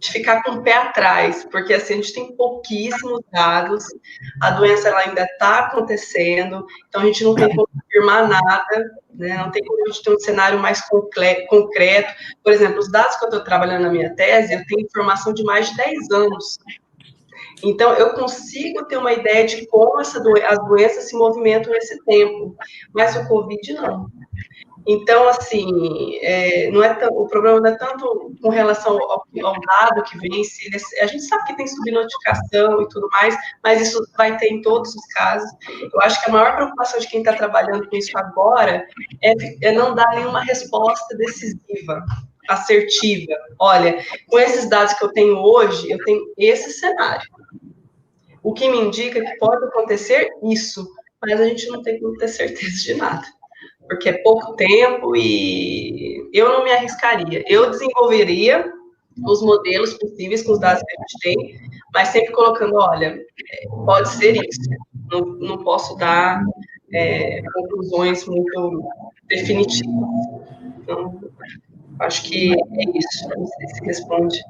S3: ficar com o pé atrás, porque assim, a gente tem pouquíssimos dados, a doença ela ainda está acontecendo, então a gente não tem como afirmar nada, né? Não tem como a gente ter um cenário mais concreto. Por exemplo, os dados que eu estou trabalhando na minha tese, eu tenho informação de mais de 10 anos. Então, eu consigo ter uma ideia de como as doenças se movimentam nesse tempo, mas o Covid não. Então, assim, o problema não é tanto com relação ao dado que vem, a gente sabe que tem subnotificação e tudo mais, mas isso vai ter em todos os casos. Eu acho que a maior preocupação de quem está trabalhando com isso agora é não dar nenhuma resposta decisiva, assertiva. Olha, com esses dados que eu tenho hoje, eu tenho esse cenário. O que me indica que pode acontecer isso, mas a gente não tem como ter certeza de nada, porque é pouco tempo e eu não me arriscaria. Eu desenvolveria os modelos possíveis com os dados que a gente tem, mas sempre colocando, olha, pode ser isso, não posso dar conclusões muito definitivas. Então, acho que é isso, não sei se responde.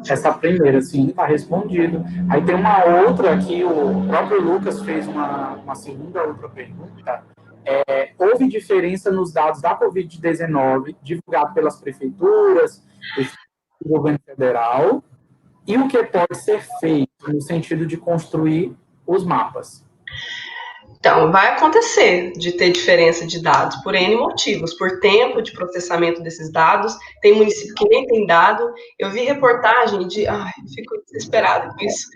S2: Essa primeira, sim, está respondido. Aí tem uma outra aqui, o próprio Lucas fez uma segunda outra pergunta. Houve diferença nos dados da Covid-19 divulgados pelas prefeituras, do governo federal, e o que pode ser feito no sentido de construir os mapas?
S3: Então, vai acontecer de ter diferença de dados por N motivos, por tempo de processamento desses dados. Tem município que nem tem dado. Eu vi reportagem fico desesperada com isso.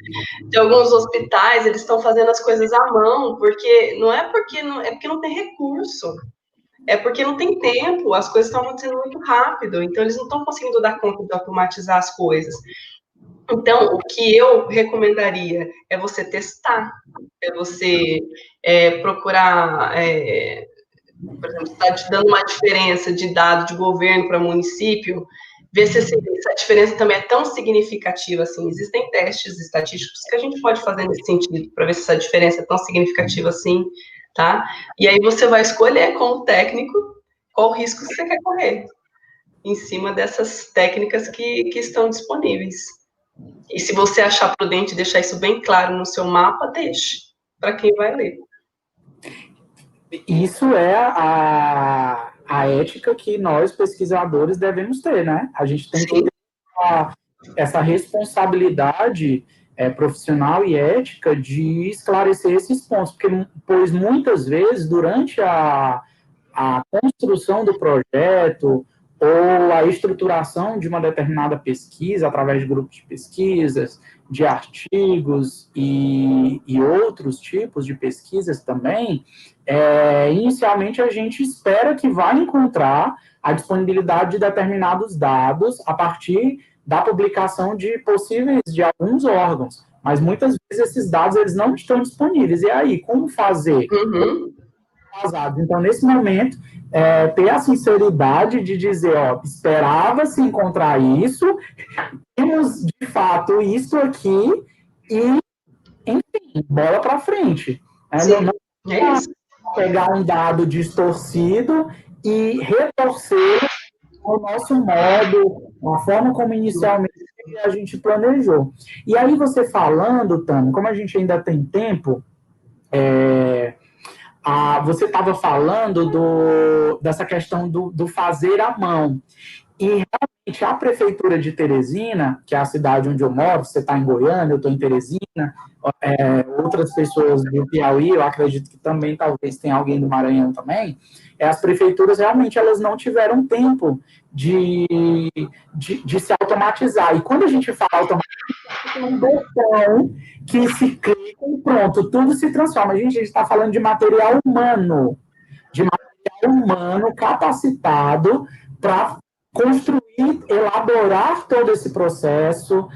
S3: De alguns hospitais, eles estão fazendo as coisas à mão, porque é porque não tem recurso. É porque não tem tempo, as coisas estão acontecendo muito rápido, então eles não estão conseguindo dar conta de automatizar as coisas. Então, o que eu recomendaria é você testar, é você procurar por exemplo, está te dando uma diferença de dado de governo para município, ver se essa diferença também é tão significativa assim. Existem testes estatísticos que a gente pode fazer nesse sentido, para ver se essa diferença é tão significativa assim, tá? E aí você vai escolher com o técnico qual o risco que você quer correr, em cima dessas técnicas que estão disponíveis. E se você achar prudente deixar isso bem claro no seu mapa, deixe, para quem vai ler.
S2: Isso é a ética que nós, pesquisadores, devemos ter, né? A gente tem que ter essa responsabilidade profissional e ética de esclarecer esses pontos, pois muitas vezes, durante a construção do projeto ou a estruturação de uma determinada pesquisa, através de grupos de pesquisas, de artigos e outros tipos de pesquisas também, inicialmente a gente espera que vai encontrar a disponibilidade de determinados dados a partir da publicação de possíveis de alguns órgãos, mas muitas vezes esses dados eles não estão disponíveis. E aí, como fazer? Então, nesse momento, ter a sinceridade de dizer, ó, esperava-se encontrar isso, temos de fato isso aqui e, enfim, bola para frente. Não pegar um dado distorcido e retorcer o nosso modo, a forma como inicialmente a gente planejou. E aí você falando, Tânia, como a gente ainda tem tempo, você estava falando dessa questão do fazer à mão. E realmente a prefeitura de Teresina, que é a cidade onde eu moro, você está em Goiânia, eu estou em Teresina, outras pessoas do Piauí, eu acredito que também talvez tenha alguém do Maranhão também, as prefeituras realmente elas não tiveram tempo de se automatizar. E quando a gente fala automatizar, tem um botão que se clica e pronto, tudo se transforma. A gente está falando de material humano capacitado para construir, elaborar todo esse processo,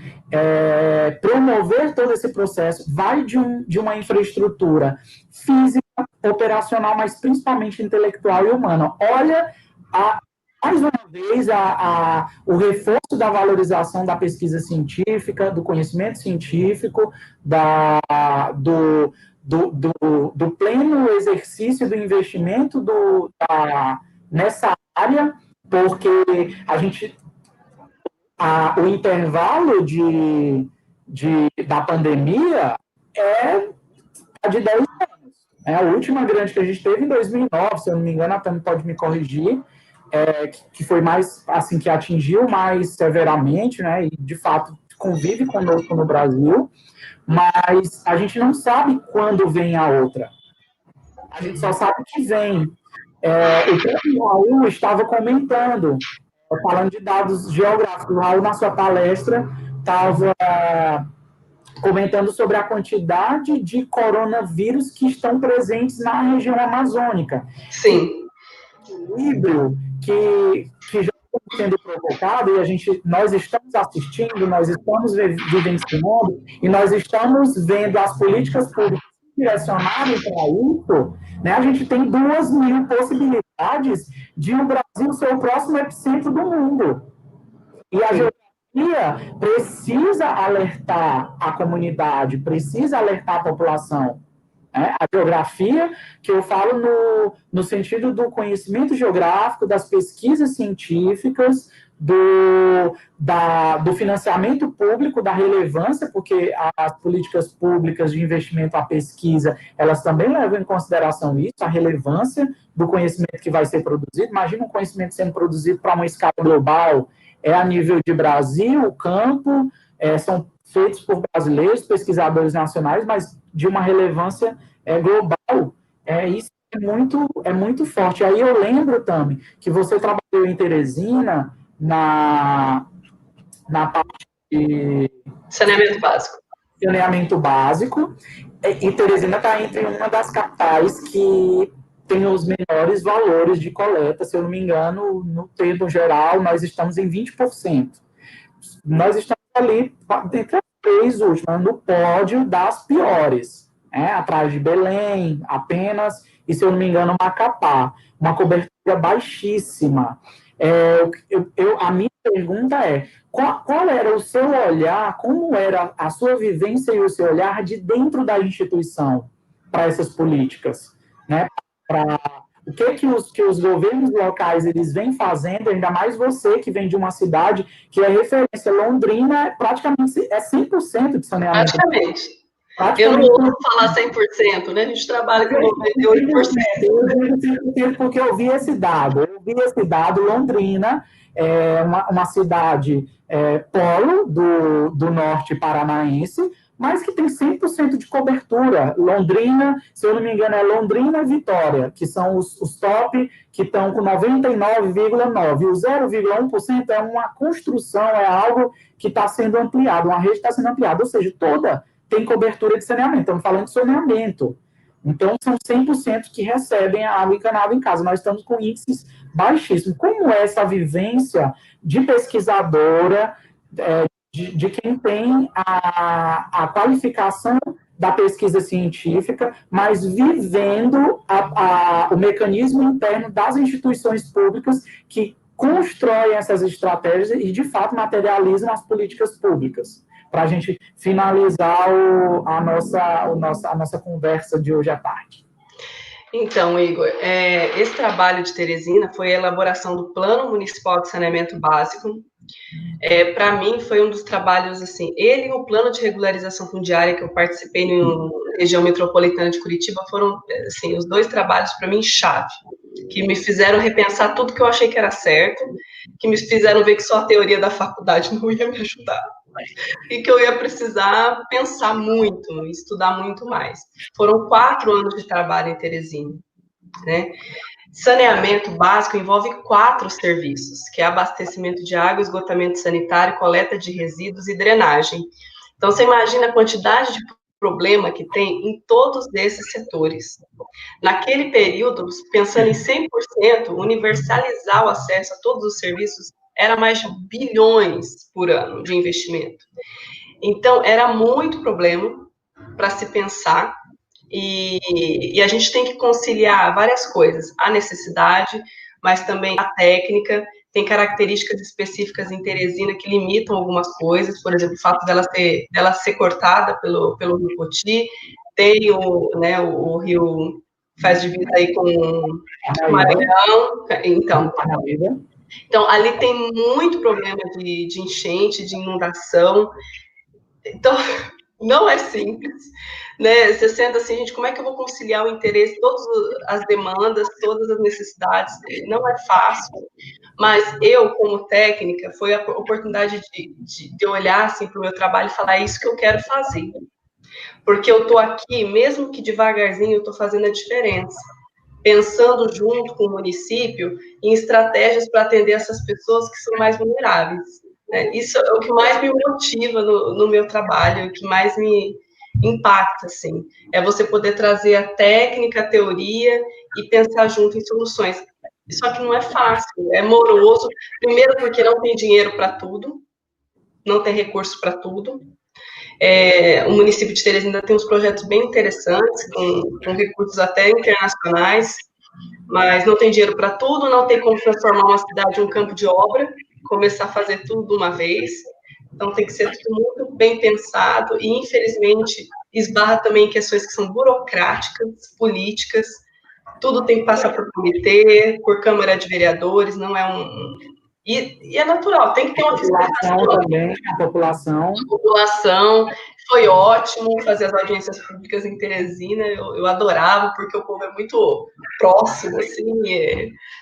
S2: promover todo esse processo, vai de uma infraestrutura física, operacional, mas principalmente intelectual e humana. Olha, mais uma vez, o reforço da valorização da pesquisa científica, do conhecimento científico, do pleno exercício do investimento nessa área, porque o intervalo da pandemia é de 10 anos. A última grande que a gente teve em 2009, se eu não me engano, a Tânia pode me corrigir, que foi mais, assim, que atingiu mais severamente, né, e de fato convive conosco no Brasil, mas a gente não sabe quando vem a outra. A gente só sabe que vem. O próprio Raul estava comentando, falando de dados geográficos. O Raul, na sua palestra, estava comentando sobre a quantidade de coronavírus que estão presentes na região amazônica.
S3: Sim.
S2: O equilíbrio que já está sendo provocado, e nós estamos assistindo, nós estamos vivenciando, e nós estamos vendo as políticas públicas direcionarem para isso, né? A gente tem 2.000 possibilidades de o Brasil ser o próximo epicentro do mundo. E a geografia precisa alertar a comunidade, precisa alertar a população. A geografia, que eu falo no sentido do conhecimento geográfico, das pesquisas científicas, do financiamento público, da relevância, porque as políticas públicas de investimento à pesquisa, elas também levam em consideração isso, a relevância do conhecimento que vai ser produzido. Imagina um conhecimento sendo produzido para uma escala global, a nível de Brasil, campo, são feitos por brasileiros, pesquisadores nacionais, mas de uma relevância global. Isso é muito forte. Aí eu lembro, Tami, que você trabalhou em Teresina na parte de saneamento básico, e Teresina está entre uma das capitais que tem os menores valores de coleta, se eu não me engano, no termo geral, nós estamos em 20%. Nós estamos ali, entre as 3 últimas, no pódio das piores, atrás de Belém, apenas, e, se eu não me engano, Macapá, uma cobertura baixíssima. A minha pergunta é, qual era o seu olhar, como era a sua vivência e o seu olhar de dentro da instituição para essas políticas, né? O que os governos locais eles vêm fazendo, ainda mais você que vem de uma cidade que é referência, Londrina praticamente é 100% de saneamento.
S3: Praticamente. Eu não ouço falar 100%, né? A gente trabalha com 98%.
S2: Porque eu vi esse dado. Londrina é uma cidade polo do norte paranaense, mas que tem 100% de cobertura. Londrina, se eu não me engano, é Londrina e Vitória, que são os top, que estão com 99,9%. E o 0,1% é uma construção, é algo que está sendo ampliado, uma rede está sendo ampliada, ou seja, toda tem cobertura de saneamento. Estamos falando de saneamento. Então, são 100% que recebem a água encanada em casa. Nós estamos com índices baixíssimos. Como é essa vivência de pesquisadora, de quem tem a qualificação da pesquisa científica, mas vivendo o mecanismo interno das instituições públicas que constroem essas estratégias e, de fato, materializam as políticas públicas? Para a gente finalizar a nossa conversa de hoje à tarde.
S3: Então, Igor, esse trabalho de Teresina foi a elaboração do Plano Municipal de Saneamento Básico. Para mim, foi um dos trabalhos, assim, ele e o Plano de Regularização Fundiária, que eu participei na região metropolitana de Curitiba, foram, assim, os dois trabalhos, para mim, chave, que me fizeram repensar tudo que eu achei que era certo, que me fizeram ver que só a teoria da faculdade não ia me ajudar, e que eu ia precisar pensar muito, estudar muito mais. Foram 4 anos de trabalho em Teresina, né? Saneamento básico envolve 4 serviços, que é abastecimento de água, esgotamento sanitário, coleta de resíduos e drenagem. Então, você imagina a quantidade de problema que tem em todos esses setores. Naquele período, pensando em 100%, universalizar o acesso a todos os serviços era mais de bilhões por ano de investimento. Então, era muito problema para se pensar, e a gente tem que conciliar várias coisas, a necessidade, mas também a técnica. Tem características específicas em Teresina que limitam algumas coisas, por exemplo, o fato dela ser cortada pelo Rio Poti, tem o rio faz divisa aí com o Maranhão, então ali tem muito problema de enchente, de inundação, então não é simples, né? Você senta assim, gente, como é que eu vou conciliar o interesse, todas as demandas, todas as necessidades? Não é fácil, mas eu, como técnica, foi a oportunidade de olhar assim, para o meu trabalho e falar, é isso que eu quero fazer. Porque eu estou aqui, mesmo que devagarzinho, eu estou fazendo a diferença. Pensando junto com o município em estratégias para atender essas pessoas que são mais vulneráveis. Isso é o que mais me motiva no meu trabalho, o que mais me impacta, assim, é você poder trazer a técnica, a teoria e pensar junto em soluções. Só que não é fácil, é moroso, primeiro porque não tem dinheiro para tudo, não tem recurso para tudo. O município de Teresina tem uns projetos bem interessantes, com recursos até internacionais, mas não tem dinheiro para tudo, não tem como transformar uma cidade em um campo de obra, começar a fazer tudo de uma vez, então tem que ser tudo muito bem pensado, e infelizmente esbarra também em questões que são burocráticas, políticas, tudo tem que passar por comitê, por Câmara de Vereadores, não é E é natural, tem que ter uma fiscalização
S2: também, a população.
S3: A população, foi ótimo fazer as audiências públicas em Teresina, eu adorava, porque o povo é muito próximo, assim,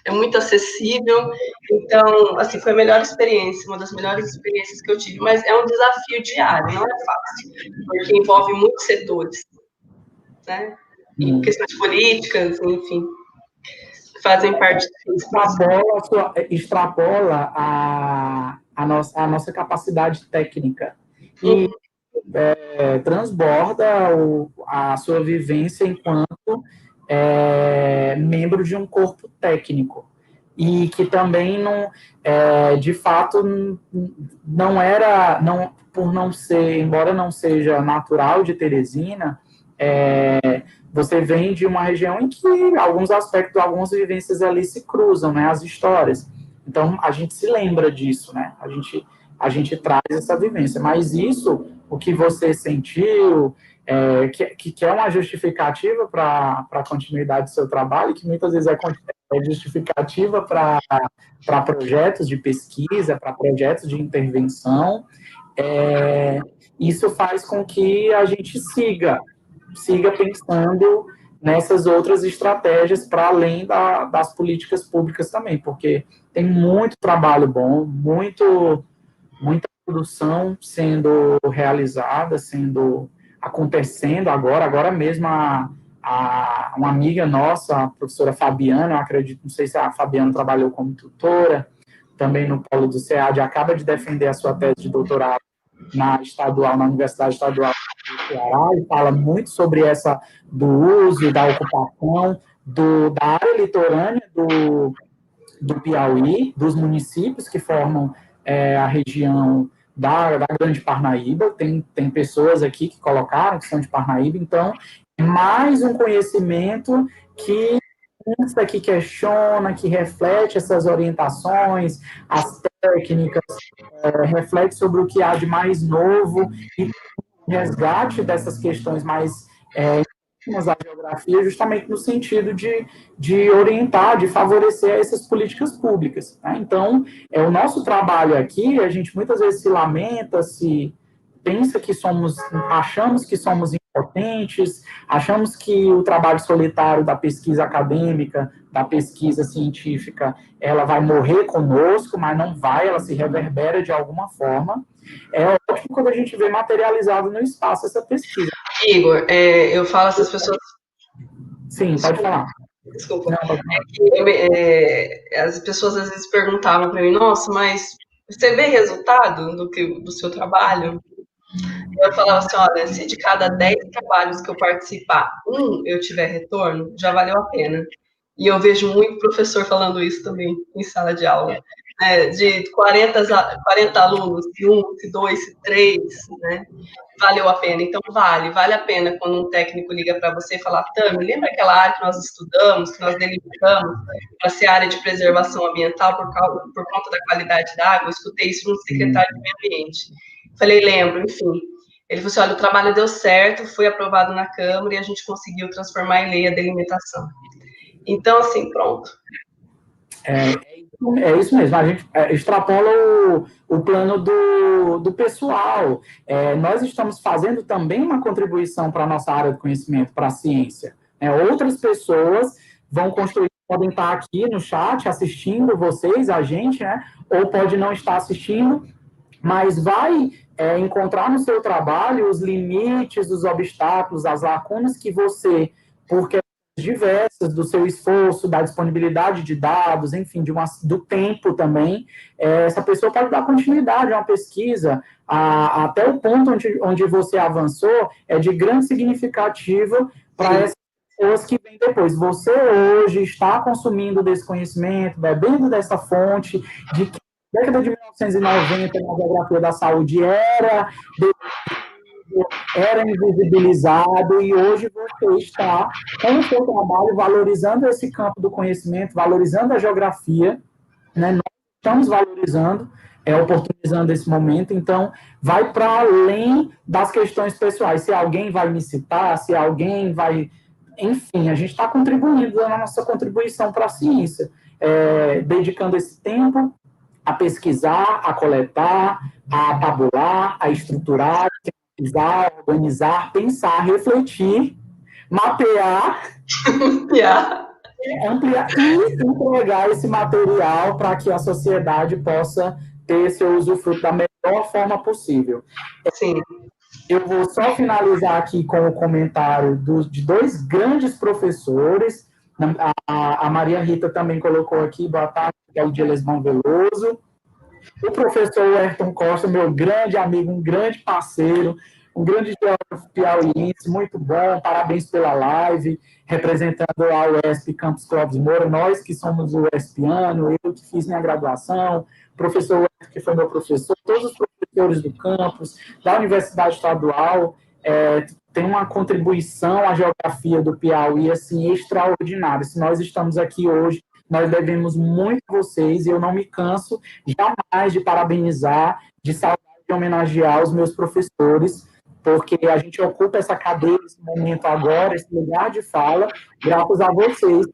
S3: é muito acessível, então, assim, foi a melhor experiência, uma das melhores experiências que eu tive, mas é um desafio diário, não é fácil, porque envolve muitos setores, né, e questões políticas, enfim, fazem parte
S2: extrapola a nossa capacidade técnica e transborda a sua vivência enquanto membro de um corpo técnico e que também não, de fato, não era, por não ser, embora não seja natural de Teresina, você vem de uma região em que alguns aspectos, algumas vivências ali se cruzam, né, as histórias. Então, a gente se lembra disso, né? A gente traz essa vivência. Mas isso, o que você sentiu, que é uma justificativa para a continuidade do seu trabalho, que muitas vezes é justificativa para projetos de pesquisa, para projetos de intervenção, isso faz com que a gente siga pensando nessas outras estratégias para além das políticas públicas também, porque tem muito trabalho bom, muita produção sendo realizada, acontecendo agora mesmo uma amiga nossa, a professora Fabiana, eu acredito, não sei se a Fabiana trabalhou como tutora, também no polo do SEAD, acaba de defender a sua tese de doutorado na Universidade Estadual do Ceará, e fala muito sobre do uso, da ocupação, da área litorânea do Piauí, dos municípios que formam a região da Grande Parnaíba. Tem pessoas aqui que colocaram, que são de Parnaíba, então, mais um conhecimento que pensa, que questiona, que reflete essas orientações, as técnicas, reflete sobre o que há de mais novo e resgate dessas questões mais da geografia, justamente no sentido de orientar, de favorecer essas políticas públicas. Né? Então, o nosso trabalho aqui, a gente muitas vezes se lamenta, pensa que achamos que somos impotentes, achamos que o trabalho solitário da pesquisa acadêmica, da pesquisa científica, ela vai morrer conosco, mas não vai, ela se reverbera de alguma forma. É ótimo quando a gente vê materializado no espaço essa pesquisa.
S3: Igor, eu falo essas pessoas...
S2: Sim, pode falar.
S3: Desculpa.
S2: Não, pode falar.
S3: As pessoas às vezes perguntavam para mim, nossa, mas você vê resultado do seu trabalho? Eu falava assim, olha, se de cada 10 trabalhos que eu participar, eu tiver retorno, já valeu a pena. E eu vejo muito professor falando isso também em sala de aula. De 40 alunos, se 2, se 3, né? Valeu a pena. Então, vale a pena quando um técnico liga para você e fala, Tami, lembra aquela área que nós estudamos, que nós delimitamos para ser área de preservação ambiental por conta da qualidade da água? Eu escutei isso no secretário de Meio Ambiente. Falei, lembro, enfim. Ele falou assim, olha, o trabalho deu certo, foi aprovado na Câmara e a gente conseguiu transformar em lei a delimitação. Então, assim, pronto.
S2: É isso mesmo, a gente extrapola o plano do pessoal. Nós estamos fazendo também uma contribuição para a nossa área de conhecimento, para a ciência. Outras pessoas vão construir, podem estar aqui no chat assistindo vocês, a gente, né? Ou pode não estar assistindo, mas vai encontrar no seu trabalho os limites, os obstáculos, as lacunas que você, porque diversas do seu esforço, da disponibilidade de dados, enfim, do tempo também, essa pessoa pode dar continuidade a uma pesquisa, até o ponto onde você avançou, é de grande significativo para essas pessoas que vêm depois. Você hoje está consumindo desse conhecimento, bebendo dessa fonte, de que na década de 1990, na geografia da saúde era invisibilizado, e hoje você está com o seu trabalho valorizando esse campo do conhecimento, valorizando a geografia, né? Nós estamos valorizando, oportunizando esse momento, então vai para além das questões pessoais, se alguém vai me citar, se alguém vai... Enfim, a gente está contribuindo, dando a nossa contribuição para a ciência, dedicando esse tempo a pesquisar, a coletar, a tabular, a estruturar, organizar, pensar, refletir, mapear, ampliar e entregar esse material para que a sociedade possa ter seu usufruto da melhor forma possível.
S3: Sim.
S2: Eu vou só finalizar aqui com o comentário de dois grandes professores. A Maria Rita também colocou aqui, boa tarde, que é o Dielesmão Veloso. O professor Ayrton Costa, meu grande amigo, um grande parceiro, um grande geógrafo piauiense, muito bom, parabéns pela live, representando a UESP Campus Clóvis Moura, nós que somos o UESPiano, eu que fiz minha graduação, o professor que foi meu professor, todos os professores do campus, da Universidade Estadual, tem uma contribuição à geografia do Piauí, assim, extraordinária. Se nós estamos aqui hoje, nós devemos muito a vocês, e eu não me canso jamais de parabenizar, de saudar, de homenagear os meus professores, porque a gente ocupa essa cadeira, esse momento agora, esse lugar de fala, graças a vocês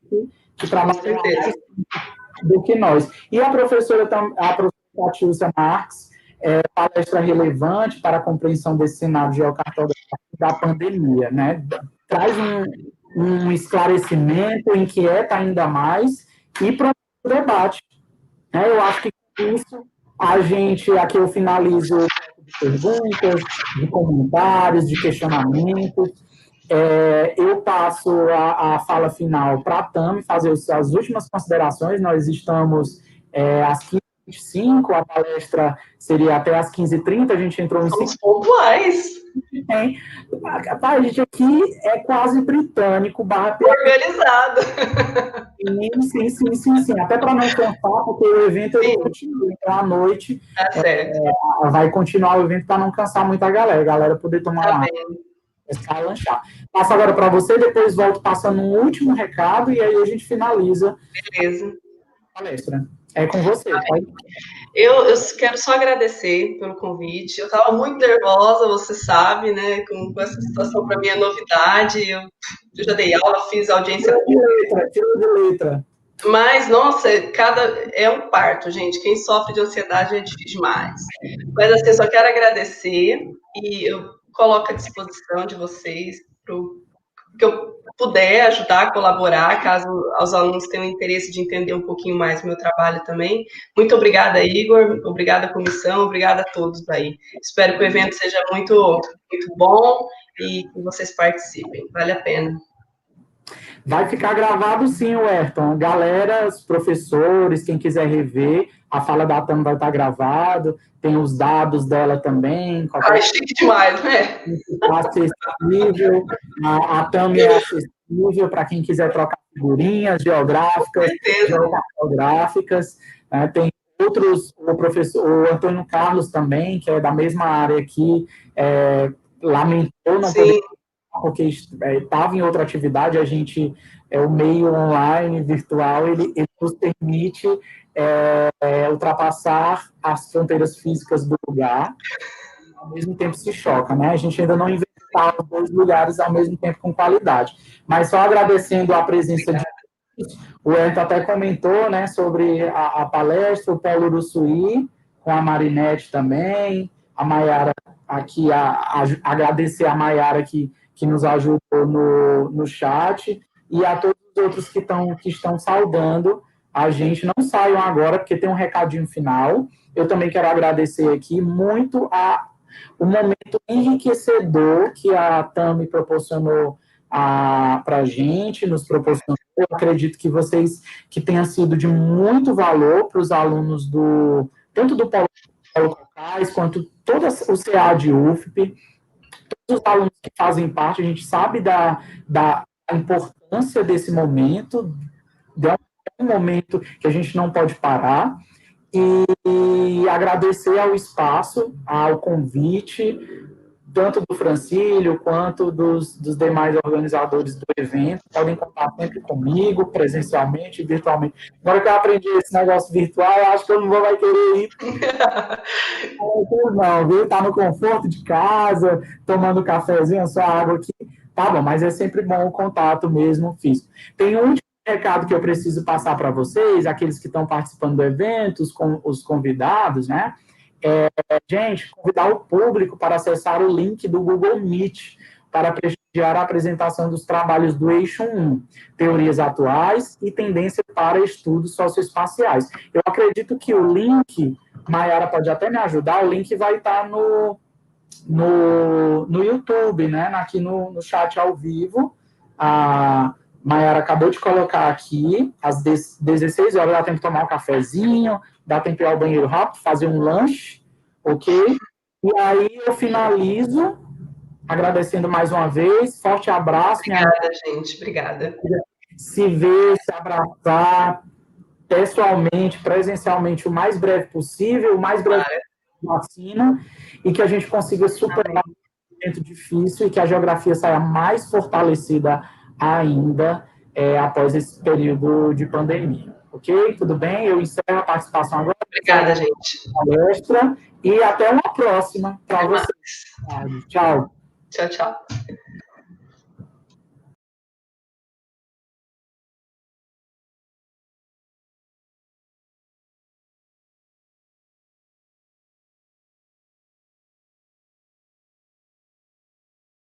S2: que trabalham mais do que nós. E a professora Tilcia Marques, palestra relevante para a compreensão desse cenário geocartográfico da pandemia, né? Traz um esclarecimento, inquieta ainda mais e promove o debate. Né? Eu acho que com isso aqui eu finalizo de perguntas, de comentários, de questionamentos. Eu passo a fala final para a Tami fazer as últimas considerações. Nós estamos às 15h25, a palestra seria até às 15h30, a gente entrou em...
S3: Somos pontuais.
S2: A gente aqui é quase britânico,
S3: organizado.
S2: Sim. Até para não cansar, porque o evento continua. Então, à noite, vai continuar o evento para não cansar muito a galera poder tomar uma água, lanchar. Passo agora para você, depois volto passando um último recado e aí a gente finaliza.
S3: Beleza.
S2: A palestra. É com você.
S3: Eu quero só agradecer pelo convite. Eu estava muito nervosa, você sabe, né? Com essa situação, para mim é novidade. Eu já dei aula, fiz audiência pública.
S2: Tiro de letra.
S3: Mas, nossa, é um parto, gente. Quem sofre de ansiedade é difícil demais. Mas, assim, eu só quero agradecer e eu coloco à disposição de vocês para que eu puder ajudar, colaborar, caso os alunos tenham interesse de entender um pouquinho mais o meu trabalho também. Muito obrigada, Igor, obrigada, comissão, obrigada a todos aí. Espero que o evento seja muito, muito bom e que vocês participem, vale a pena.
S2: Vai ficar gravado sim, Ayrton. Galera, os professores, quem quiser rever, a fala da Tami vai estar gravado, tem os dados dela também.
S3: Chique demais, né?
S2: Acessível. A Tami é acessível para quem quiser trocar figurinhas geográficas. Tem outros, o Antônio Carlos também, que é da mesma área aqui, lamentou não poder, porque estava em outra atividade. A gente, o meio online, virtual, ele nos permite ultrapassar as fronteiras físicas do lugar, ao mesmo tempo se choca, né? A gente ainda não inventava os dois lugares ao mesmo tempo com qualidade. Mas só agradecendo a presença de... O Ayrton até comentou, né, sobre a palestra, o Paulo Uruçuí, com a Marinete também, a Maiara aqui, agradecer a Maiara que nos ajudou no chat, e a todos os outros que estão saudando a gente. Não saiam agora, porque tem um recadinho final. Eu também quero agradecer aqui muito o momento enriquecedor que a Tami proporcionou para a gente, nos proporcionou. Eu acredito que que tenha sido de muito valor para os alunos tanto do Paulo Cocais, quanto todo o CA de UFP, todos os alunos que fazem parte. A gente sabe da importância desse momento, um momento que a gente não pode parar, e agradecer ao espaço, ao convite, tanto do Francílio quanto dos demais organizadores do evento. Podem contar sempre comigo, presencialmente e virtualmente. Agora que eu aprendi esse negócio virtual, eu acho que eu não vou mais querer ir. Não, viu? Tá no conforto de casa, tomando um cafezinho, só água aqui. Tá bom, mas é sempre bom o contato mesmo físico. Tem um último recado que eu preciso passar para vocês, aqueles que estão participando do evento, os convidados, né? Gente, convidar o público para acessar o link do Google Meet para prestigiar a apresentação dos trabalhos do Eixo 1, Teorias Atuais e Tendência para Estudos Socioespaciais. Eu acredito que o link, Maiara pode até me ajudar, o link vai estar no YouTube, né? Aqui no chat ao vivo. A Maiara acabou de colocar aqui, às 16 horas, dá tempo de tomar um cafezinho, dá tempo de ir ao banheiro rápido, fazer um lanche, ok? E aí eu finalizo agradecendo mais uma vez. Forte abraço.
S3: Obrigada, gente. Obrigada.
S2: Se ver, se abraçar pessoalmente, presencialmente, o mais breve possível, o mais breve possível vacina, e que a gente consiga superar momento difícil e que a geografia saia mais fortalecida ainda após esse período de pandemia. Ok? Tudo bem? Eu encerro a participação agora.
S3: Obrigada, gente.
S2: Palestra e até uma próxima para vocês. Tchau.
S3: Tchau, tchau.